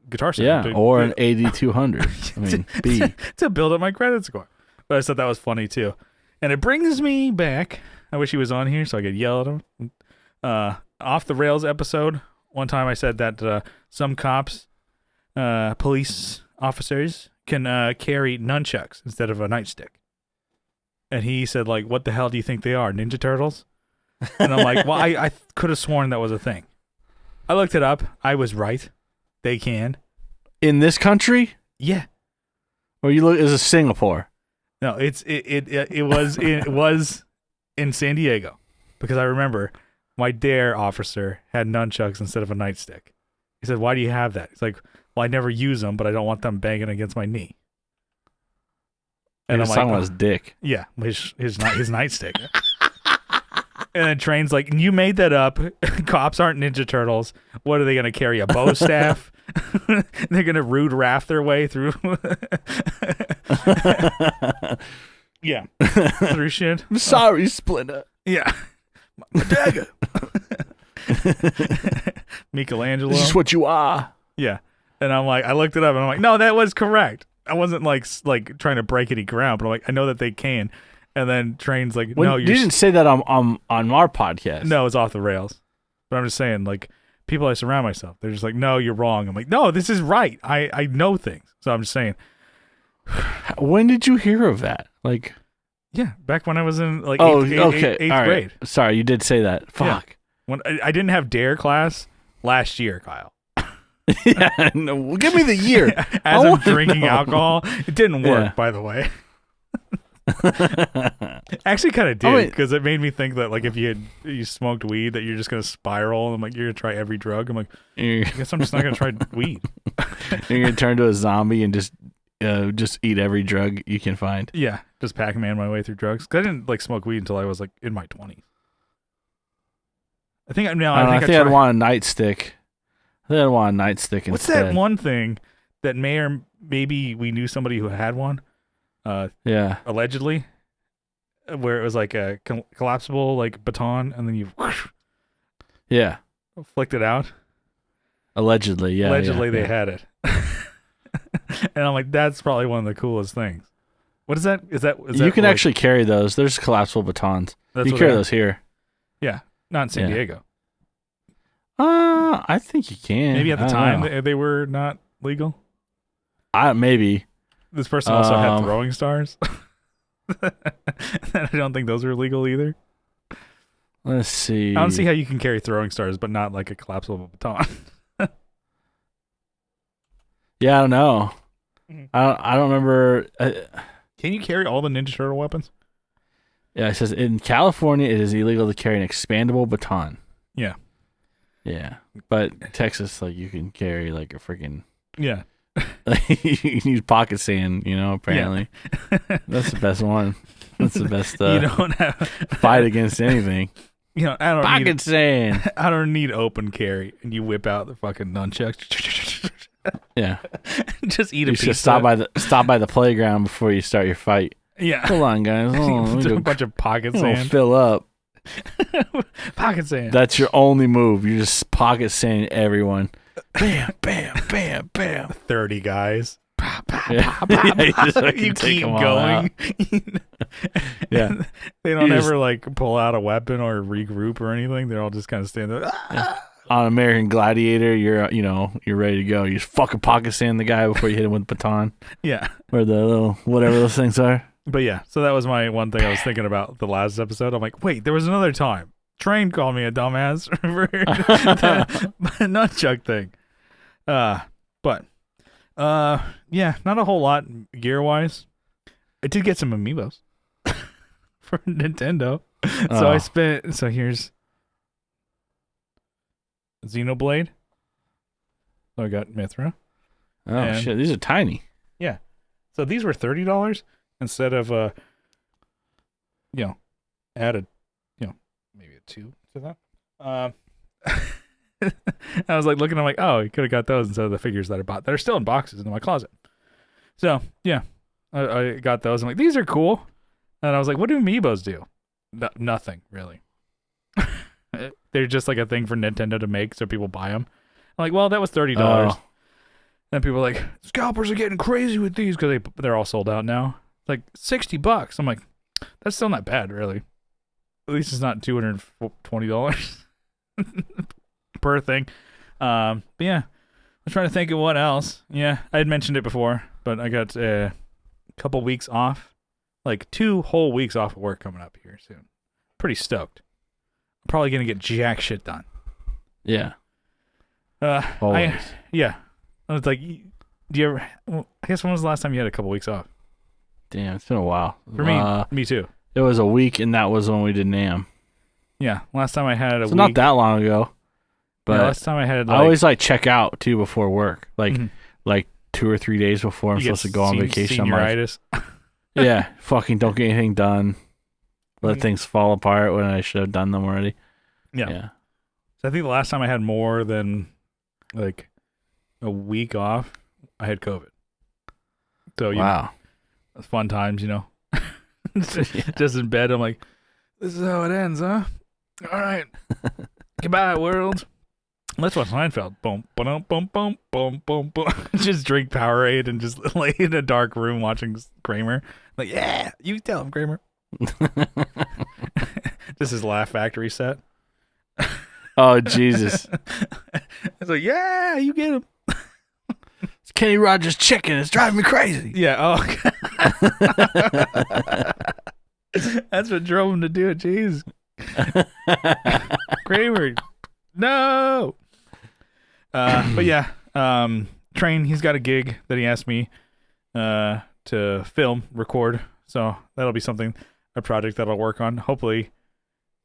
guitar set. Yeah, or an 8200. I mean, to build up my credit score. But I thought that was funny too. And it brings me back. I wish he was on here so I could yell at him. Off the Rails episode, one time I said that some cops, police officers, can carry nunchucks instead of a nightstick. And he said, like, what the hell do you think they are, Ninja Turtles? And I'm like, well, I could have sworn that was a thing. I looked it up. I was right. They can. In this country? Yeah. Or you look, is it Singapore? No, it was in San Diego, because I remember my dare officer had nunchucks instead of a nightstick. He said, "Why do you have that?" He's like, "Well, I never use them, but I don't want them banging against my knee." And I'm talking about his dick. Yeah, his nightstick. And then Train's like, "You made that up. Cops aren't Ninja Turtles. What are they gonna carry? A bow staff? They're gonna rude raft their way through." Yeah, through shit. I'm sorry, Splinter. Yeah, my dagger. Michelangelo. This is what you are. Yeah, and I'm like, I looked it up, and I'm like, no, that was correct. I wasn't like trying to break any ground, but I'm like, I know that they can. And then Train's like, no, you didn't say that on our podcast. No, it's off the rails. But I'm just saying, like, people I surround myself, they're just like, no, you're wrong. I'm like, no, this is right. I know things. So I'm just saying. When did you hear of that? Like, yeah, back when I was in like eighth grade. Sorry, you did say that. Fuck. Yeah. When I didn't have dare class last year, Kyle. Yeah, no, give me the year. As I'm drinking alcohol, it didn't work, by the way. Actually, kind of did, because it made me think that like if you smoked weed, that you're just gonna spiral. And I'm like, you're gonna try every drug. I'm like, I guess I'm just not gonna try weed. You're gonna turn to a zombie and just eat every drug you can find. Yeah, just Pac-Man my way through drugs. 'Cause I didn't like smoke weed until I was like in my 20s. I think I'd want a nightstick. I think I'd want a nightstick instead. What's that one thing that maybe we knew somebody who had one? Allegedly, where it was like a collapsible like baton, and then you flicked it out. Allegedly, they had it. And I'm like, that's probably one of the coolest things. What is that? Is that you can actually carry those? There's collapsible batons. You can carry those here. Yeah, not in San Diego. I think you can. Maybe at the time they were not legal. Maybe. This person also had throwing stars. I don't think those are illegal either. Let's see. I don't see how you can carry throwing stars, but not like a collapsible baton. Yeah, I don't know. Mm-hmm. I don't remember. Can you carry all the Ninja Turtle weapons? Yeah, it says in California it is illegal to carry an expandable baton. Yeah. Yeah, but Texas, like, you can carry like a freaking you can use pocket sand, apparently. Yeah. That's the best one. That's the best you don't have fight against anything. I don't pocket sand. I don't need open carry, and you whip out the fucking nunchucks. Yeah. Just eat a pizza. You should stop by the playground before you start your fight. Yeah. Hold on, guys. A bunch of pocket sand. Fill up. Pocket sand. That's your only move. You just pocket sand everyone. Bam, bam, bam, bam. 30 guys. You keep going. Yeah. They don't ever like pull out a weapon or regroup or anything. They're all just kind of standing there. Yeah. On American Gladiator, you're ready to go. You just fucking pocket sand the guy before you hit him with the baton. Yeah. Or the little whatever those things are. But yeah, so that was my one thing I was thinking about the last episode. I'm like, wait, there was another time. Train called me a dumbass for the nunchuck thing. Yeah, not a whole lot gear wise. I did get some amiibos for Nintendo. So here's Xenoblade. So I got Mithra. Oh shit, these are tiny. Yeah. So these were $30 instead of added, maybe a 2 to that. I was like looking, I'm like, oh, you could have got those instead of the figures that I bought that are still in boxes in my closet. So yeah, I got those. I'm like, these are cool. And I was like, what do amiibos do? Nothing really. They're just like a thing for Nintendo to make so people buy them. I'm like, well, that was $30. Oh. Then people are like, scalpers are getting crazy with these because they're all sold out now. It's like $60. I'm like, that's still not bad, really. At least it's not $220 per thing. But yeah, I'm trying to think of what else. Yeah, I had mentioned it before, but I got a couple weeks off, like 2 whole weeks off of work coming up here soon. Pretty stoked. I'm probably gonna get jack shit done. Yeah. Always. I was like, do you ever? Well, I guess when was the last time you had a couple weeks off? Damn, it's been a while. For me too. It was a week, and that was when we did NAMM. Yeah, last time I had a week. Not that long ago. But last time I had, I always check out too before work, like 2 or 3 days before I'm supposed to go on vacation. Senioritis. Yeah, fucking don't get anything done. Let things fall apart when I should have done them already. Yeah. So I think the last time I had more than like a week off, I had COVID. So wow, fun times, just in bed. I'm like, this is how it ends, huh? All right, goodbye, world. Let's watch Seinfeld. Boom, boom, boom, boom, boom, boom, boom. Just drink Powerade and just lay in a dark room watching Kramer. Like, yeah, you tell him, Kramer. This is Laugh Factory set. Oh Jesus! It's like, yeah, you get him. It's Kenny Rogers chicken. It's driving me crazy. Yeah. Oh. That's what drove him to do it. Jeez. Kramer. No. But yeah, Train, he's got a gig that he asked me to record. So that'll be a project that I'll work on. Hopefully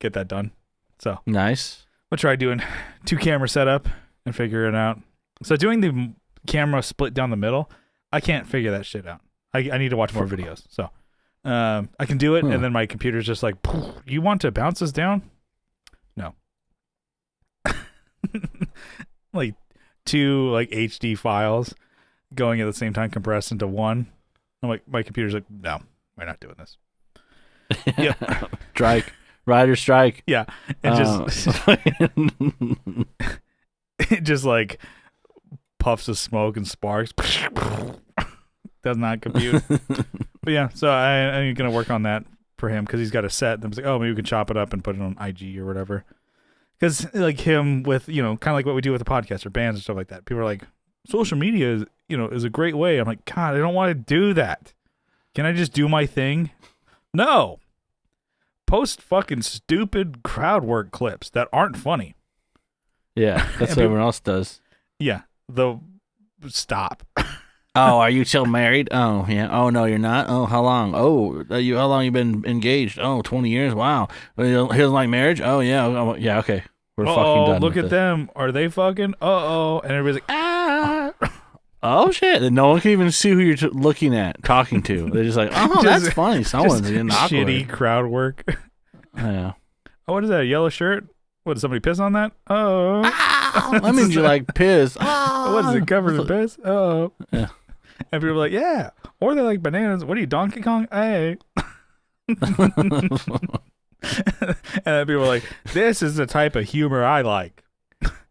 get that done. So nice. I'll try doing 2 camera setup and figure it out. So doing the camera split down the middle, I can't figure that shit out. I need to watch more videos. So I can do it, and then my computer's just like, you want to bounce this down? No. Like 2 HD files going at the same time compressed into one. I'm like, my computer's like, no, we're not doing this. Yep. Strike. Rider strike. Yeah. And it just like puffs of smoke and sparks. Does not compute. But yeah, so I'm going to work on that for him because he's got a set. And I was like, oh, maybe we can chop it up and put it on IG or whatever. Because like him with, kind of like what we do with the podcast or bands and stuff like that. People are like, social media is a great way. I'm like, God, I don't want to do that. Can I just do my thing? No. Post fucking stupid crowd work clips that aren't funny. Yeah, that's what everyone else does. Yeah. Stop. Oh, are you still married? Oh, yeah. Oh, no, you're not? Oh, how long? Oh, how long you been engaged? Oh, 20 years? Wow. He doesn't like marriage? Oh, yeah. Oh, yeah, okay. We're fucking done. Look at them. Are they fucking? Uh-oh. And everybody's like, ah. Oh, shit. And no one can even see who you're looking at, talking to. They're just like, oh, that's funny. Someone's getting awkward. Shitty crowd work. Yeah. Oh, what is that? A yellow shirt? What, did somebody piss on that? Oh. That means you like piss. What is it, covered in piss? Oh. Yeah. And people are like, yeah. Or they like bananas. What are you, Donkey Kong? Hey. And then people are like, this is the type of humor I like.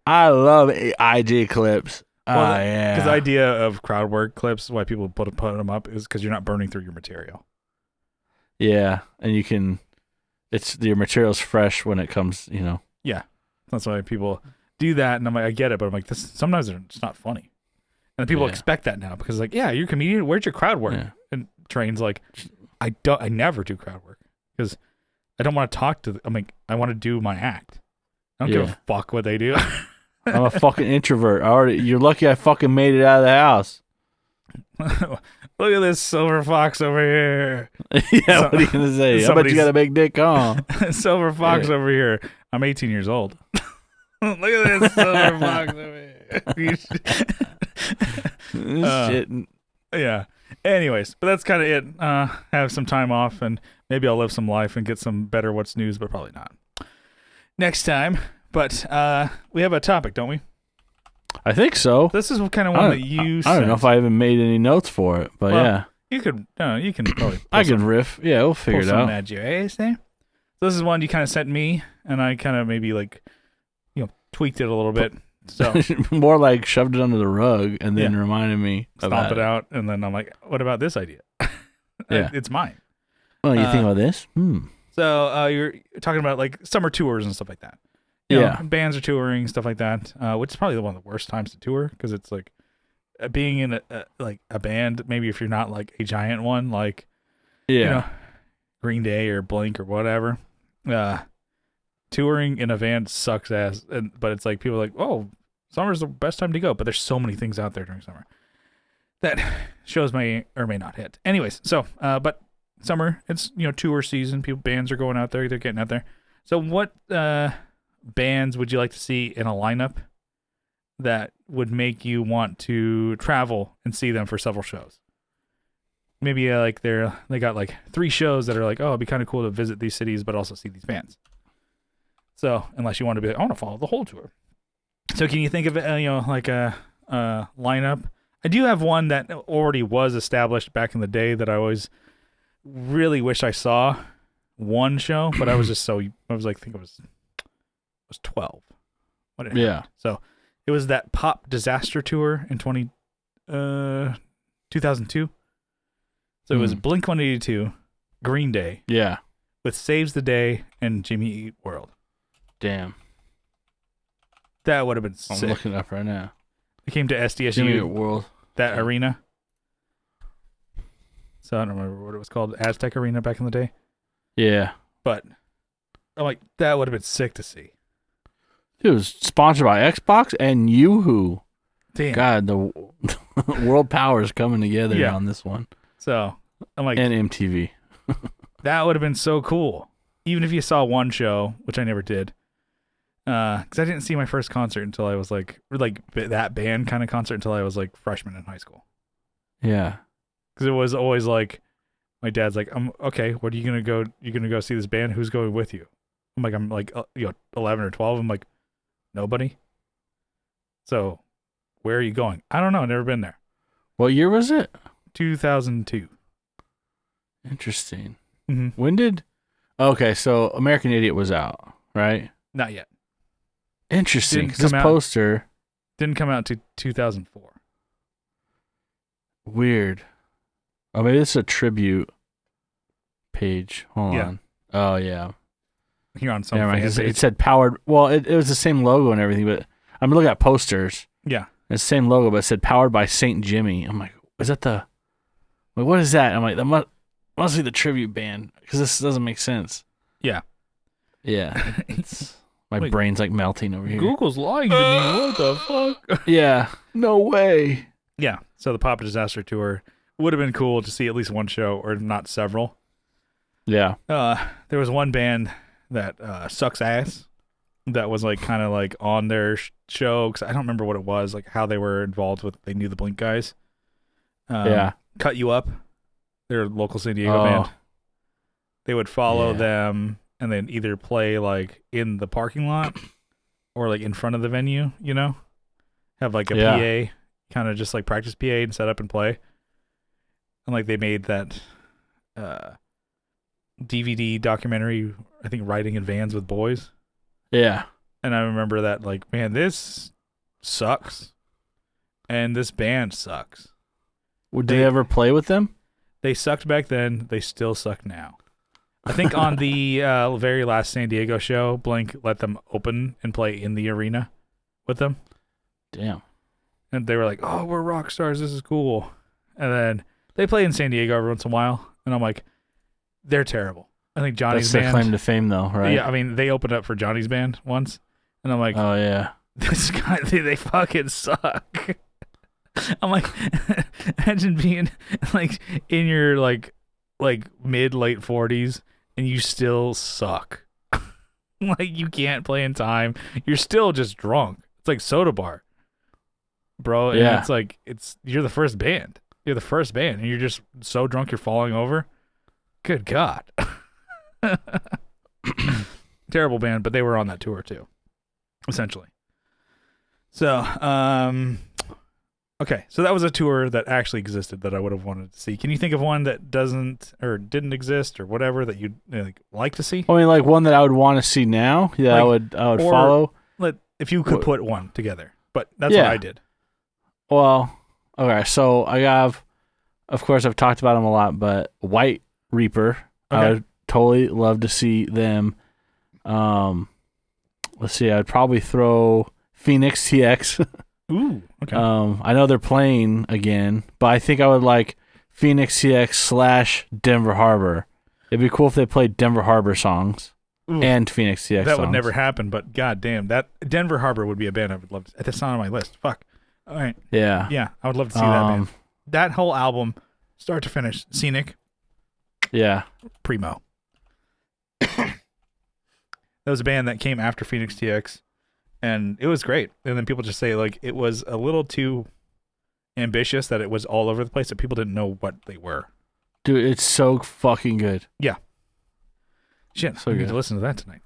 I love IG clips. Well, yeah. Because the idea of crowd work clips, why people put them up, is because you're not burning through your material. Yeah. And your material's fresh when it comes, Yeah. That's why people do that. And I'm like, I get it. But I'm like, sometimes it's not funny. And people expect that now because like, yeah, you're a comedian. Where's your crowd work? Yeah. And Train's like, I never do crowd work because I don't want to talk to I'm like, I want to do my act. I don't give a fuck what they do. I'm a fucking introvert. You're lucky I fucking made it out of the house. Look at this silver fox over here. Yeah, what are you gonna say? I bet you got a big dick, huh? Silver fox over here. I'm 18 years old. Look at this silver fox over here. Shit. Yeah. Anyways, but that's kind of it. Have some time off, and maybe I'll live some life and get some better what's news, but probably not next time. But we have a topic, don't we? I think so. This is kind of one that you I don't know if I even made any notes for it, but yeah. You can probably I can riff. Yeah, we'll figure it out. So this is one you kind of sent me, and I kind of maybe like, tweaked it a little bit. So more like shoved it under the rug and then reminded me. Stomp it out, and then I'm like, what about this idea? Yeah. It's mine. Oh, you think about this? So you're talking about like summer tours and stuff like that. You know, bands are touring, stuff like that, which is probably one of the worst times to tour because it's like being in a band, maybe if you're not like a giant one, like Green Day or Blink or whatever. Touring in a van sucks ass, but it's like people are like, oh, summer's the best time to go, but there's so many things out there during summer that shows may or may not hit. Anyways, so but summer, it's tour season. Bands are going out there, they're getting out there. So what bands would you like to see in a lineup that would make you want to travel and see them for several shows? Maybe like they got like 3 shows that are like, oh, it'd be kind of cool to visit these cities but also see these bands. So unless you want to be like, I want to follow the whole tour. So can you think of it, like a lineup? I do have one that already was established back in the day that I always really wish I saw one show, but I was just I was like, I think it was 12. So it was that Pop Disaster Tour in 2002. So it was Blink-182, Green Day. Yeah. With Saves the Day and Jimmy Eat World. Damn. That would have been sick. I'm looking it up right now. It came to SDSU. Jimmy Eat World. That arena. So I don't remember what it was called. Aztec Arena back in the day. Yeah. But I'm like, that would have been sick to see. It was sponsored by Xbox and Yoo-Hoo. Damn. God, the world power is coming together on this one. So I'm like, and MTV. That would have been so cool. Even if you saw one show, which I never did. Because I didn't see my first concert until I was like that band kind of concert until I was like freshman in high school. Yeah. Because it was always like, my dad's like, okay, what are you gonna go? You're gonna go see this band? Who's going with you? I'm like 11 or 12. I'm like, nobody. So, where are you going? I don't know. I've never been there. What year was it? 2002. Interesting. Mm-hmm. When did? Okay, so American Idiot was out, right? Not yet. Interesting. This poster didn't come out until 2004. Weird. Oh, maybe it's a tribute page. Hold on. Oh, yeah. You're on some. It said powered. Well, it was the same logo and everything, but I'm looking at posters. Yeah. It's the same logo, but it said powered by St. Jimmy. I'm like, is that the? Like, what is that? I'm like, that must be the tribute band because this doesn't make sense. Yeah. Yeah. My brain's like melting over here. Google's lying to me. What the fuck? Yeah. No way. Yeah. So the Pop Disaster Tour would have been cool to see at least one show or not several. Yeah. There was one band that sucks ass that was like kind of like on their show because I don't remember what it was, like how they were involved with. They knew the Blink guys. Cut You Up, their local San Diego band. They would follow them and then either play like in the parking lot or like in front of the venue. Have like a PA, kind of just like practice PA and set up and play. And like they made that DVD documentary, I think, Riding in Vans with Boys. Yeah. And I remember that, like, man, this sucks. And this band sucks. Did they ever play with them? They sucked back then. They still suck now. I think on the very last San Diego show, Blink let them open and play in the arena with them. Damn. And they were like, oh, we're rock stars. This is cool. And then they play in San Diego every once in a while. And I'm like, they're terrible. I think Johnny's band. That's their claim to fame, though, right? Yeah, I mean, they opened up for Johnny's band once. And I'm like, oh, yeah. This guy, they fucking suck. I'm like, imagine being like in your like mid late 40s and you still suck. Like you can't play in time. You're still just drunk. It's like Soda Bar, bro. And it's like you're the first band. You're the first band, and you're just so drunk you're falling over. Good God. Terrible band, but they were on that tour too, essentially. So, okay, so that was a tour that actually existed that I would have wanted to see. Can you think of one that doesn't or didn't exist or whatever that you'd like to see? I mean, like one that I would want to see now. Yeah, like, I would follow. If you could put one together, but that's what I did. Well, okay, so I have, of course, I've talked about them a lot, but White Reaper, okay. I would totally love to see them. Let's see, I'd probably throw Phoenix TX. Ooh, okay. I know they're playing again, but I think I would like Phoenix TX / Denver Harbor. It'd be cool if they played Denver Harbor songs. Ooh, and Phoenix TX That songs. would never happen, but goddamn, that Denver Harbor would be a band I would love to see. That's not on my list. Fuck. All right. Yeah. Yeah, I would love to see that band. That whole album, start to finish, Scenic. Yeah. Primo. That was a band that came after Phoenix TX, and it was great. And then people just say, like, it was a little too ambitious, that it was all over the place, that people didn't know what they were. Dude, it's so fucking good. Yeah. Shit, so we need to listen to that tonight.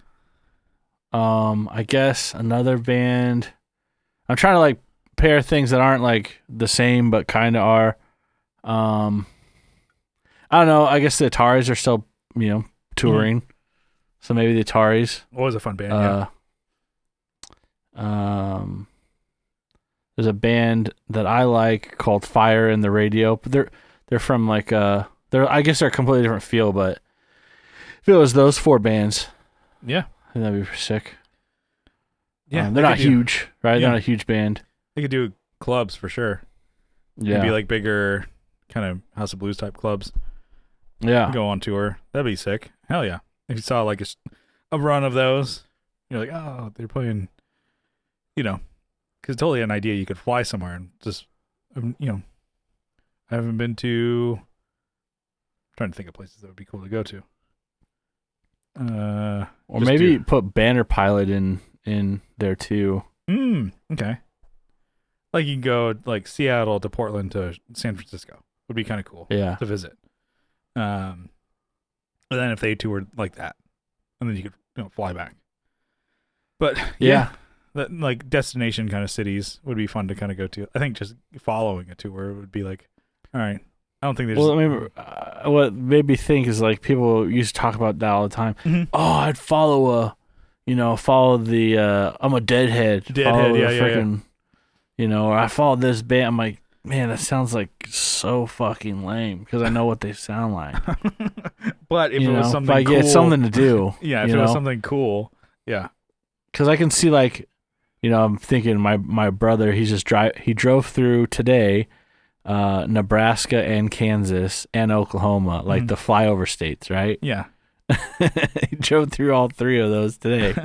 I guess another band. I'm trying to like pair things that aren't like the same but kind of are. I don't know. I guess the Ataris are still, touring. Mm-hmm. So maybe the Ataris. What was a fun band? There's a band that I like called Fire in the Radio. But they're from like I guess they're a completely different feel, but if it was those 4 bands, yeah, I think that'd be sick. Yeah, they're not huge, right? Yeah. They're not a huge band. They could do clubs for sure. Yeah, it'd be like bigger, kind of House of Blues type clubs. Yeah, go on tour. That'd be sick. Hell yeah! If you saw like a run of those, you're like, oh, they're playing. Because totally an idea you could fly somewhere and just, I haven't been to. I'm trying to think of places that would be cool to go to. Or maybe put Banner Pilot in there too. Okay. Like you can go like Seattle to Portland to San Francisco would be kind of cool. Yeah. To visit. But then if they toured like that, and then you could fly back. But yeah, that like destination kind of cities would be fun to kind of go to. I think just following a tour would be like, all right. I don't think there's. Well, I mean, what made me think is like people used to talk about that all the time. Mm-hmm. Oh, I'd follow the I'm a Deadhead. Deadhead, yeah. Or I follow this band. I'm like, man, that sounds like so fucking lame because I know what they sound like. But if it was something cool, it's something to do. Yeah, if it was something cool, yeah. Because I can see like, I'm thinking my brother. He drove through today. Nebraska and Kansas and Oklahoma, like the flyover states, right? Yeah. He drove through all 3 of those today.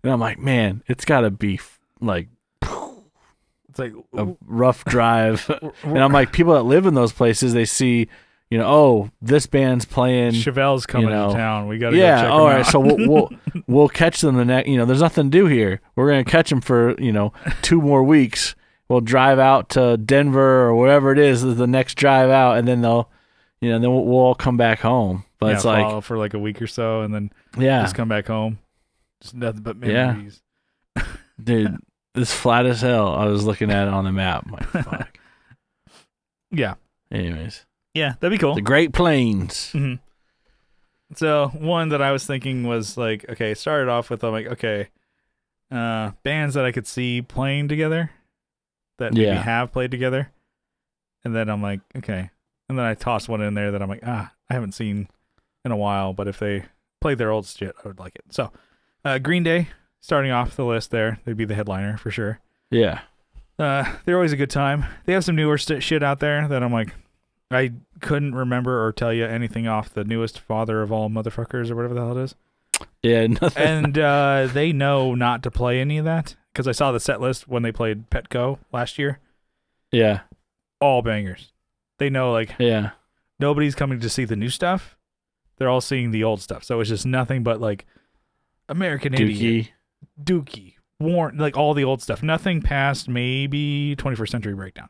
And I'm like, man, it's got to be like it's like a rough drive. And I'm like, people that live in those places, they see, this band's playing. Chevelle's coming to town. We got to go check them out. All right, so we'll catch them the next, there's nothing to do here. We're going to catch them for, 2 more weeks. We'll drive out to Denver or wherever it is the next drive out, and then they'll, then we'll all come back home. But it's like for like a week or so, and then just come back home. Just nothing but memories. Yeah. Dude, it's flat as hell. I was looking at it on the map. I'm like, fuck. Yeah. Anyways. Yeah, that'd be cool. The Great Plains. Mm-hmm. So one that I was thinking was like, okay, started off with I'm like, okay, bands that I could see playing together. That maybe have played together, and then I'm like, okay, and then I tossed one in there that I'm like, I haven't seen in a while, but if they played their old shit, I would like it. So, Green Day starting off the list there, they'd be the headliner for sure. Yeah, they're always a good time. They have some newer shit out there that I'm like, I couldn't remember or tell you anything off the newest Father of All Motherfuckers or whatever the hell it is. Yeah, nothing. And they know not to play any of that. Because I saw the set list when they played Petco last year. Yeah. All bangers. They know, like, nobody's coming to see the new stuff. They're all seeing the old stuff. So it's just nothing but, like, American Idiot. Dookie. Warren, like, all the old stuff. Nothing past maybe 21st Century Breakdown.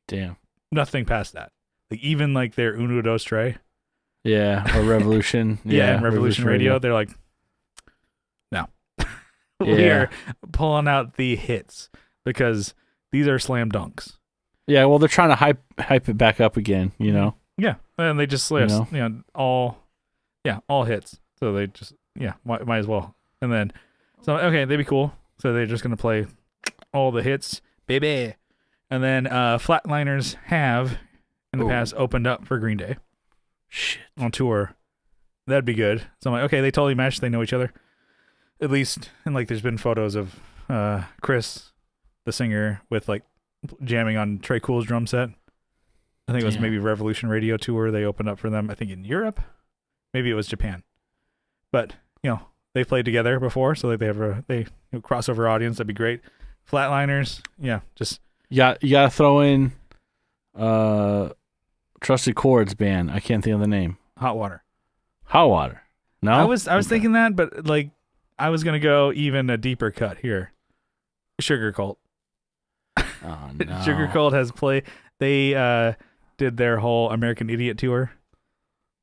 Damn. nothing past that. Like even like their Uno Dos Tres. Yeah, or Revolution. And Revolution Radio. They're like, no. We are pulling out the hits because these are slam dunks. Yeah, well, they're trying to hype it back up again, you know? Yeah, and they just all hits. So they just, might as well. And then, so, okay, they'd be cool. So they're just going to play all the hits, baby. And then Flatliners have, in the past, opened up for Green Day. Shit. On tour. That'd be good. So I'm like, okay, they totally match. They know each other. At least, and like there's been photos of Chris, the singer, with like jamming on Trey Cool's drum set. I think it was maybe Revolution Radio tour. They opened up for them, I think in Europe. Maybe it was Japan. But, they've played together before, so that they have a crossover audience. That'd be great. Flatliners, just... You gotta throw in Trusted Chords band. I can't think of the name. Hot Water. No? I was thinking that, but like I was gonna go even a deeper cut here. Sugar Cult. Oh no. Sugar Cult has played. They did their whole American Idiot tour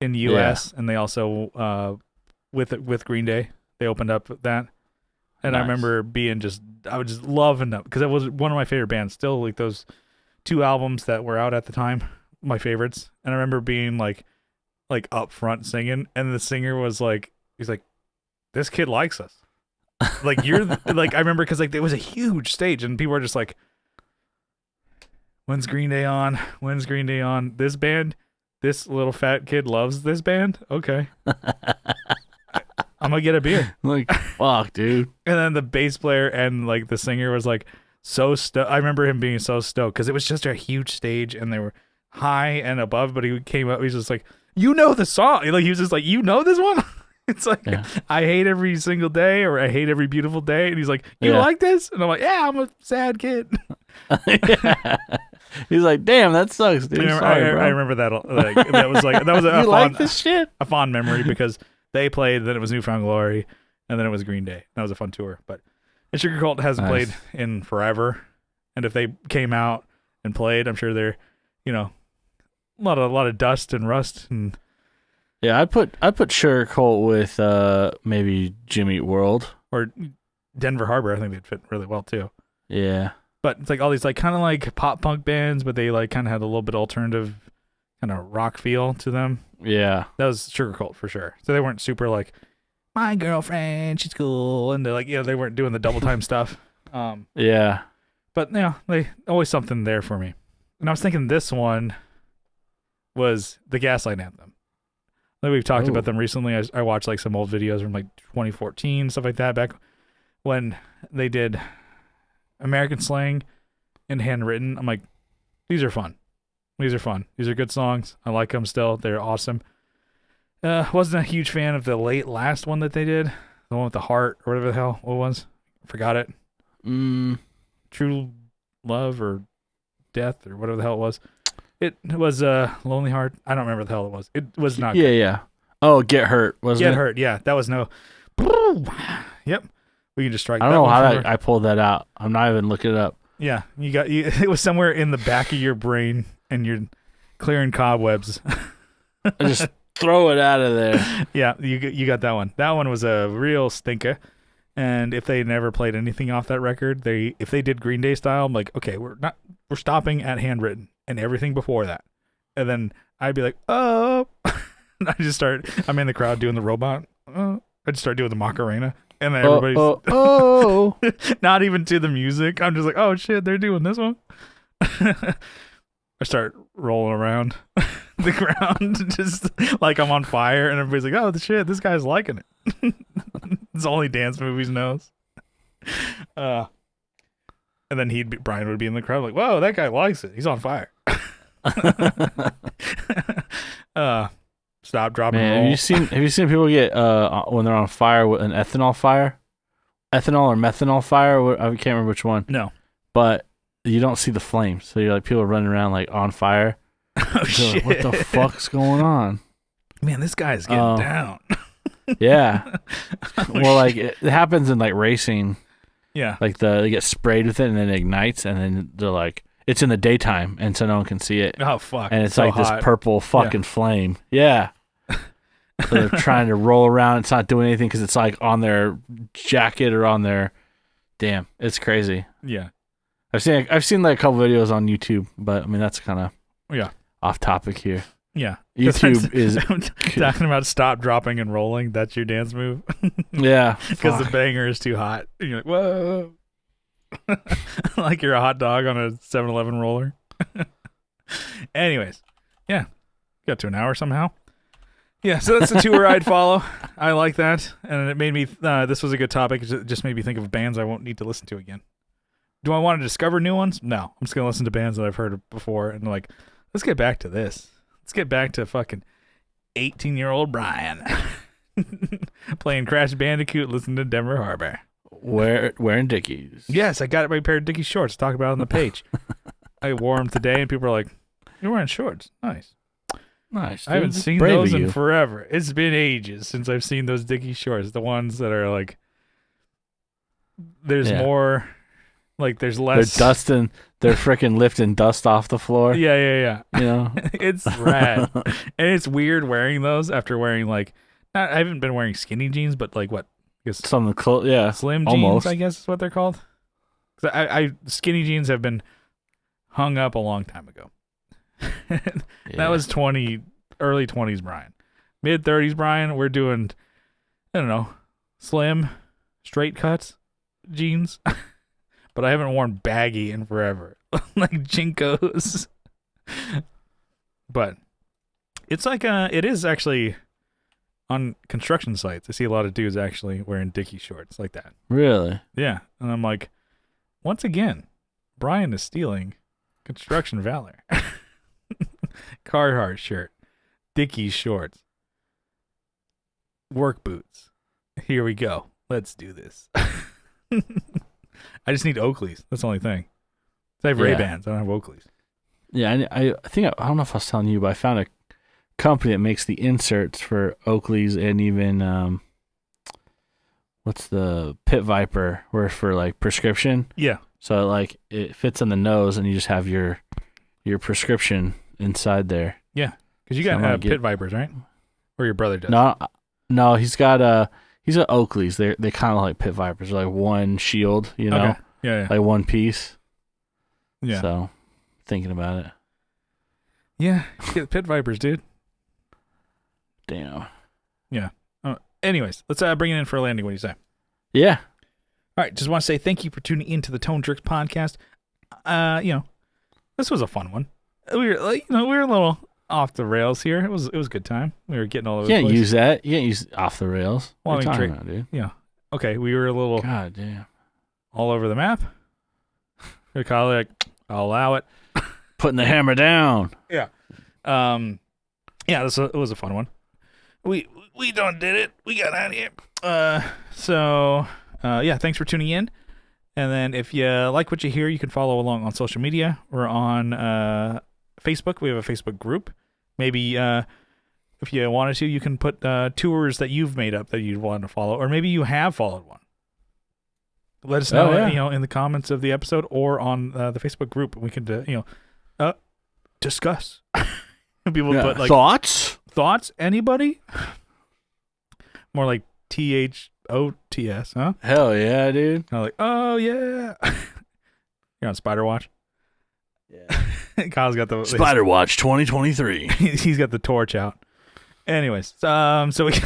in the U.S. and they also with Green Day they opened up that, and I remember I was just loving them because it was one of my favorite bands. Still, like those 2 albums that were out at the time, my favorites. And I remember being like up front singing, and the singer was like, he's like, this kid likes us. Like you're like, I remember because like it was a huge stage and people were just like, when's Green Day on? When's Green Day on? This band, this little fat kid loves this band. Okay. I'm gonna get a beer. Like, fuck, dude. And then the bass player and like the singer was like so stoked. I remember him being so stoked because it was just a huge stage and they were high and above, but he came up, he's just like, you know the song. Like he was just like, you know this one? It's like, I hate every single day, or I hate every beautiful day. And he's like, you like this? And I'm like, yeah, I'm a sad kid. He's like, damn, that sucks, dude. I remember that. Like, that was a like this shit? A fond memory because they played, then it was Newfound Glory, and then it was Green Day. That was a fun tour. But Sugar Cult hasn't played in forever. And if they came out and played, I'm sure they're, a lot of dust and rust and. Yeah, I put Sugar Cult with maybe Jimmy Eat World or Denver Harbor. I think they'd fit really well too. Yeah, but it's like all these like kind of like pop punk bands, but they like kind of had a little bit alternative kind of rock feel to them. Yeah, that was Sugar Cult for sure. So they weren't super like my girlfriend, she's cool, and they're like they weren't doing the double time stuff. Yeah, but they always something there for me. And I was thinking this one was the Gaslight Anthem. Like we've talked about them recently. I watched like some old videos from like 2014, stuff like that, back when they did American Slang and Handwritten. I'm like, these are fun. These are good songs. I like them still. They're awesome. Wasn't a huge fan of the last one that they did. The one with the heart or whatever the hell it was. Forgot it. True Love or Death or whatever the hell it was. It was Lonely Heart. I don't remember what the hell it was. It was not good. Yeah. Oh, Get Hurt, wasn't it? Get Hurt, yeah. That was no... Yep. We can just strike that. I don't know how I pulled that out. I'm not even looking it up. Yeah. It was somewhere in the back of your brain and you're clearing cobwebs. I just throw it out of there. Yeah, you got that one. That one was a real stinker. And if they never played anything off that record, if they did Green Day style, I'm like, okay, we're stopping at Handwritten and everything before that. And then I'd be like, oh. I'm in the crowd doing the robot. I just start doing the Macarena. And then everybody's not even to the music. I'm just like, oh shit, they're doing this one. I start rolling around the ground just like I'm on fire, and everybody's like, oh shit, this guy's liking it. It's only dance movies knows. And then Brian would be in the crowd like, whoa, that guy likes it. He's on fire. Stop, drop, and roll. Have you seen people get when they're on fire with an ethanol fire? Ethanol or methanol fire? I can't remember which one. No. But you don't see the flames. So you're like people are running around like on fire. Oh shit. Like, what the fuck's going on? Man, this guy's getting down. Yeah. Well, like it happens in like racing. Yeah. Like they get sprayed with it and then it ignites and then they're like, it's in the daytime, and so no one can see it. Oh fuck! And it's so like hot. this purple fucking flame. Yeah. So they're trying to roll around. It's not doing anything because it's like on their jacket or on their. Damn, it's crazy. Yeah. I've seen like a couple videos on YouTube, but I mean that's kind of off topic here. Yeah. YouTube is talking about stop, dropping, and rolling. That's your dance move. Yeah. Because the banger is too hot. And you're like, whoa. Like you're a hot dog on a 7-Eleven roller. Anyways, yeah. Got to an hour somehow. Yeah, so that's the tour I'd follow. I like that. And it made me, this was a good topic. It just made me think of bands I won't need to listen to again. Do I want to discover new ones? No. I'm just going to listen to bands that I've heard of before and like, let's get back to this. Let's get back to fucking 18-year-old Brian playing Crash Bandicoot, listening to Denver Harbor. Wearing Dickies. Yes, I got my pair of Dickies shorts. Talk about it on the page. I wore them today, and people are like, "You're wearing shorts? Nice, nice." I haven't seen those in forever. It's been ages since I've seen those Dickies shorts. The ones that are like, there's more, like there's less. They're dusting. They're freaking lifting dust off the floor. Yeah. You know, it's rad, and it's weird wearing those after wearing like. I haven't been wearing skinny jeans, but like what? I guess some clothes, slim almost. jeans, I guess is what they're called. I skinny jeans have been hung up a long time ago. That was early 20s Brian. Mid 30s Brian, we're doing, I don't know, slim, straight cuts jeans. But I haven't worn baggy in forever. Like Jinkos. But it's like, it is actually... On construction sites, I see a lot of dudes actually wearing Dickie shorts like that. Really? Yeah. And I'm like, once again, Brian is stealing construction valor. Carhartt shirt, Dickie shorts, work boots. Here we go. Let's do this. I just need Oakleys. That's the only thing. I have Ray-Bans. I don't have Oakleys. Yeah, I think, I don't know if I was telling you, but I found a company that makes the inserts for Oakleys and even what's the Pit Viper, where for like prescription. Yeah. So like it fits on the nose, and you just have your prescription inside there. Yeah, because you got Pit Vipers, right? Or your brother does? No, he's got Oakleys. They kind of like Pit Vipers, like one shield, you know, okay. Yeah, like one piece. Yeah. So thinking about it. Yeah, get the Pit Vipers, dude. Damn. Yeah. Anyways, let's bring it in for a landing. What do you say? Yeah. All right. Just want to say thank you for tuning into the Tone Jerks podcast. This was a fun one. We were a little off the rails here. It was a good time. We were getting all over the place. You can't use that. You can't use off the rails. Well, what are you talking about, dude? Yeah. Okay. We were a little. God damn. All over the map. You're kind of like, I'll allow it. Putting the hammer down. Yeah. Yeah. It was a fun one. We done did it. We got out of here. Yeah, thanks for tuning in. And then if you like what you hear, you can follow along on social media. We're on Facebook. We have a Facebook group. Maybe if you wanted to, you can put tours that you've made up that you'd want to follow, or maybe you have followed one. Let us know, in the comments of the episode or on the Facebook group. We could, discuss. People put like thoughts. Anybody? More like THOTS, huh? Hell yeah, dude. I'm like, oh yeah. You're on Spider Watch. Yeah. Kyle's got the Spider Watch 2023. He's got the torch out. Anyways, so we got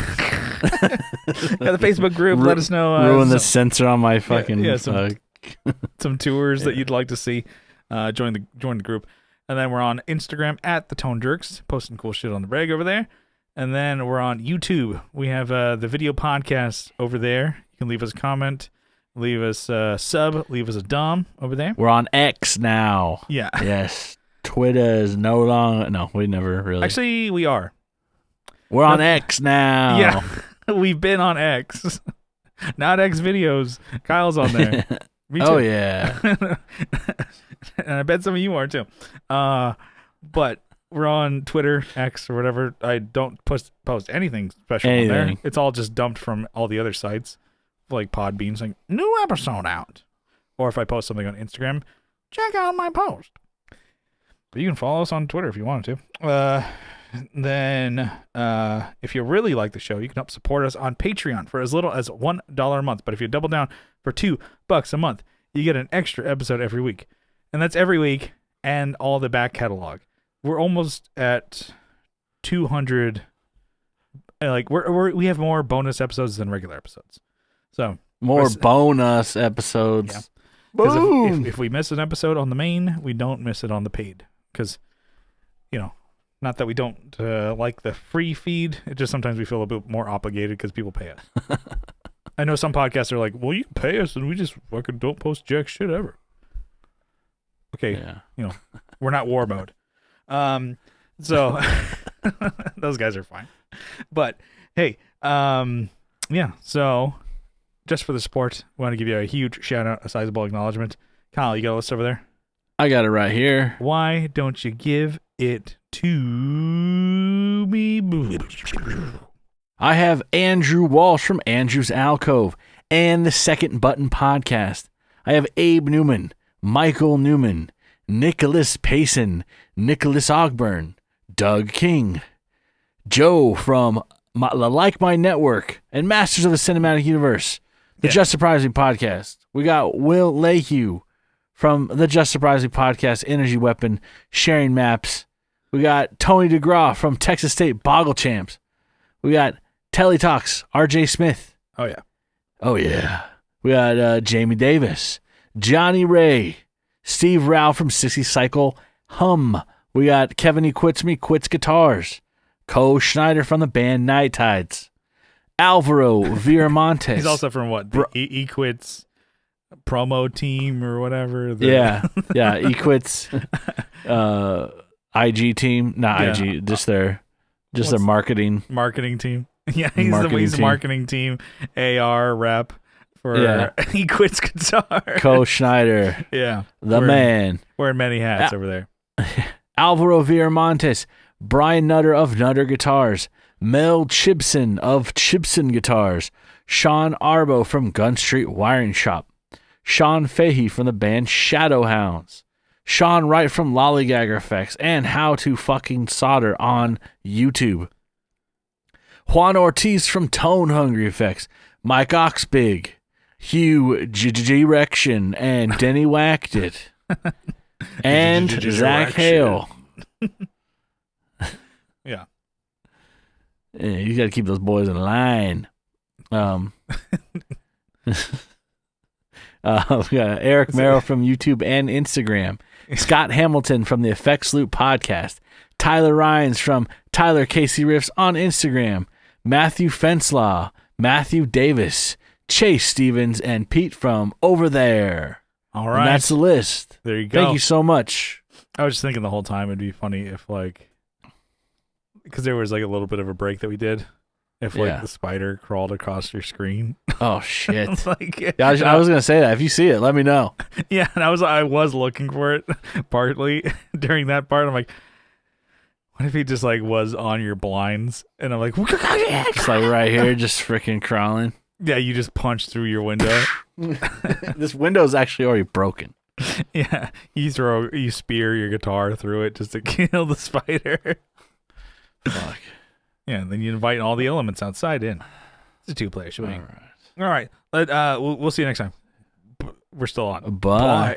the Facebook group. Let us know. Ruin the sensor on my fucking. Some tours that you'd like to see. Join the group, and then we're on Instagram at the Tone Jerks, posting cool shit on the reg over there. And then we're on YouTube. We have the video podcast over there. You can leave us a comment, leave us a sub, leave us a dom over there. We're on X now. Yeah. Yes. Twitter is no longer. No, we never really. Actually, we are. We're on X now. Yeah. We've been on X. Not X videos. Kyle's on there. Me too. Oh, yeah. And I bet some of you are too. But we're on Twitter, X, or whatever. I don't post anything special on there. It's all just dumped from all the other sites, like Podbean, saying, new episode out. Or if I post something on Instagram, check out my post. But you can follow us on Twitter if you wanted to. Then, if you really like the show, you can help support us on Patreon for as little as $1 a month. But if you double down for $2 a month, you get an extra episode every week. And that's every week and all the back catalog. We're almost at 200. Like we have more bonus episodes than regular episodes. So more bonus episodes. Yeah. Boom. If we miss an episode on the main, we don't miss it on the paid. Because, not that we don't like the free feed. It just sometimes we feel a bit more obligated because people pay us. I know some podcasts are like, well, you can pay us and we just fucking don't post jack shit ever. Okay, yeah. We're not war mode. So those guys are fine. But hey, so just for the support, we want to give you a huge shout out, a sizable acknowledgement. Kyle, you got a list over there? I got it right here. Why don't you give it to me? I have Andrew Walsh from Andrew's Alcove and the Second Button Podcast. I have Abe Newman, Michael Newman, Nicholas Payson, Nicholas Ogburn, Doug King, Joe from the Like My Network, and Masters of the Cinematic Universe, the Just Surprising Podcast. We got Will Lehue from the Just Surprising Podcast, Energy Weapon, Sharing Maps. We got Tony DeGraw from Texas State Boggle Champs. We got Telly Talks, RJ Smith. Oh, yeah. Oh, yeah. We got Jamie Davis, Johnny Ray, Steve Rao from 60 Cycle Hum. We got Kevin He Quits Me, Quits Guitars. Cole Schneider from the band Night Tides. Alvaro Viramontes. He's also from what? The Equits promo team or whatever. Yeah. Equits IG team. Not IG, just their marketing team. Yeah, he's the marketing team. AR rep for He Quits Guitar. Cole Schneider. Yeah. Man. Wearing many hats over there. Alvaro Viramontes. Brian Nutter of Nutter Guitars, Mel Chibson of Chibson Guitars, Sean Arbo from Gun Street Wiring Shop, Sean Fahey from the band Shadowhounds, Sean Wright from Lollygagger Effects and How to Fucking Solder on YouTube, Juan Ortiz from Tone Hungry Effects, Mike Oxbig, Hugh G-Rection, and Denny Whacked It, and Zach Hale. Yeah. You got to keep those boys in line. We got Eric Merrill from YouTube and Instagram. Scott Hamilton from the Effects Loop podcast. Tyler Ryans from Tyler Casey Riffs on Instagram. Matthew Fenslaw, Matthew Davis, Chase Stevens, and Pete from Over There. All right. And that's the list. There you go. Thank you so much. I was just thinking the whole time it'd be funny if because there was a little bit of a break that we did. If the spider crawled across your screen. Oh shit! I was gonna say that. If you see it, let me know. Yeah, and I was looking for it partly during that part. I'm like, what if he just was on your blinds? And I'm like, it's right here, just freaking crawling. Yeah, you just punched through your window. This window's actually already broken. Yeah, you spear your guitar through it just to kill the spider. Fuck. Yeah, and then you invite all the elements outside in. It's a two-player swing. All right. We'll see you next time. We're still on. Bye.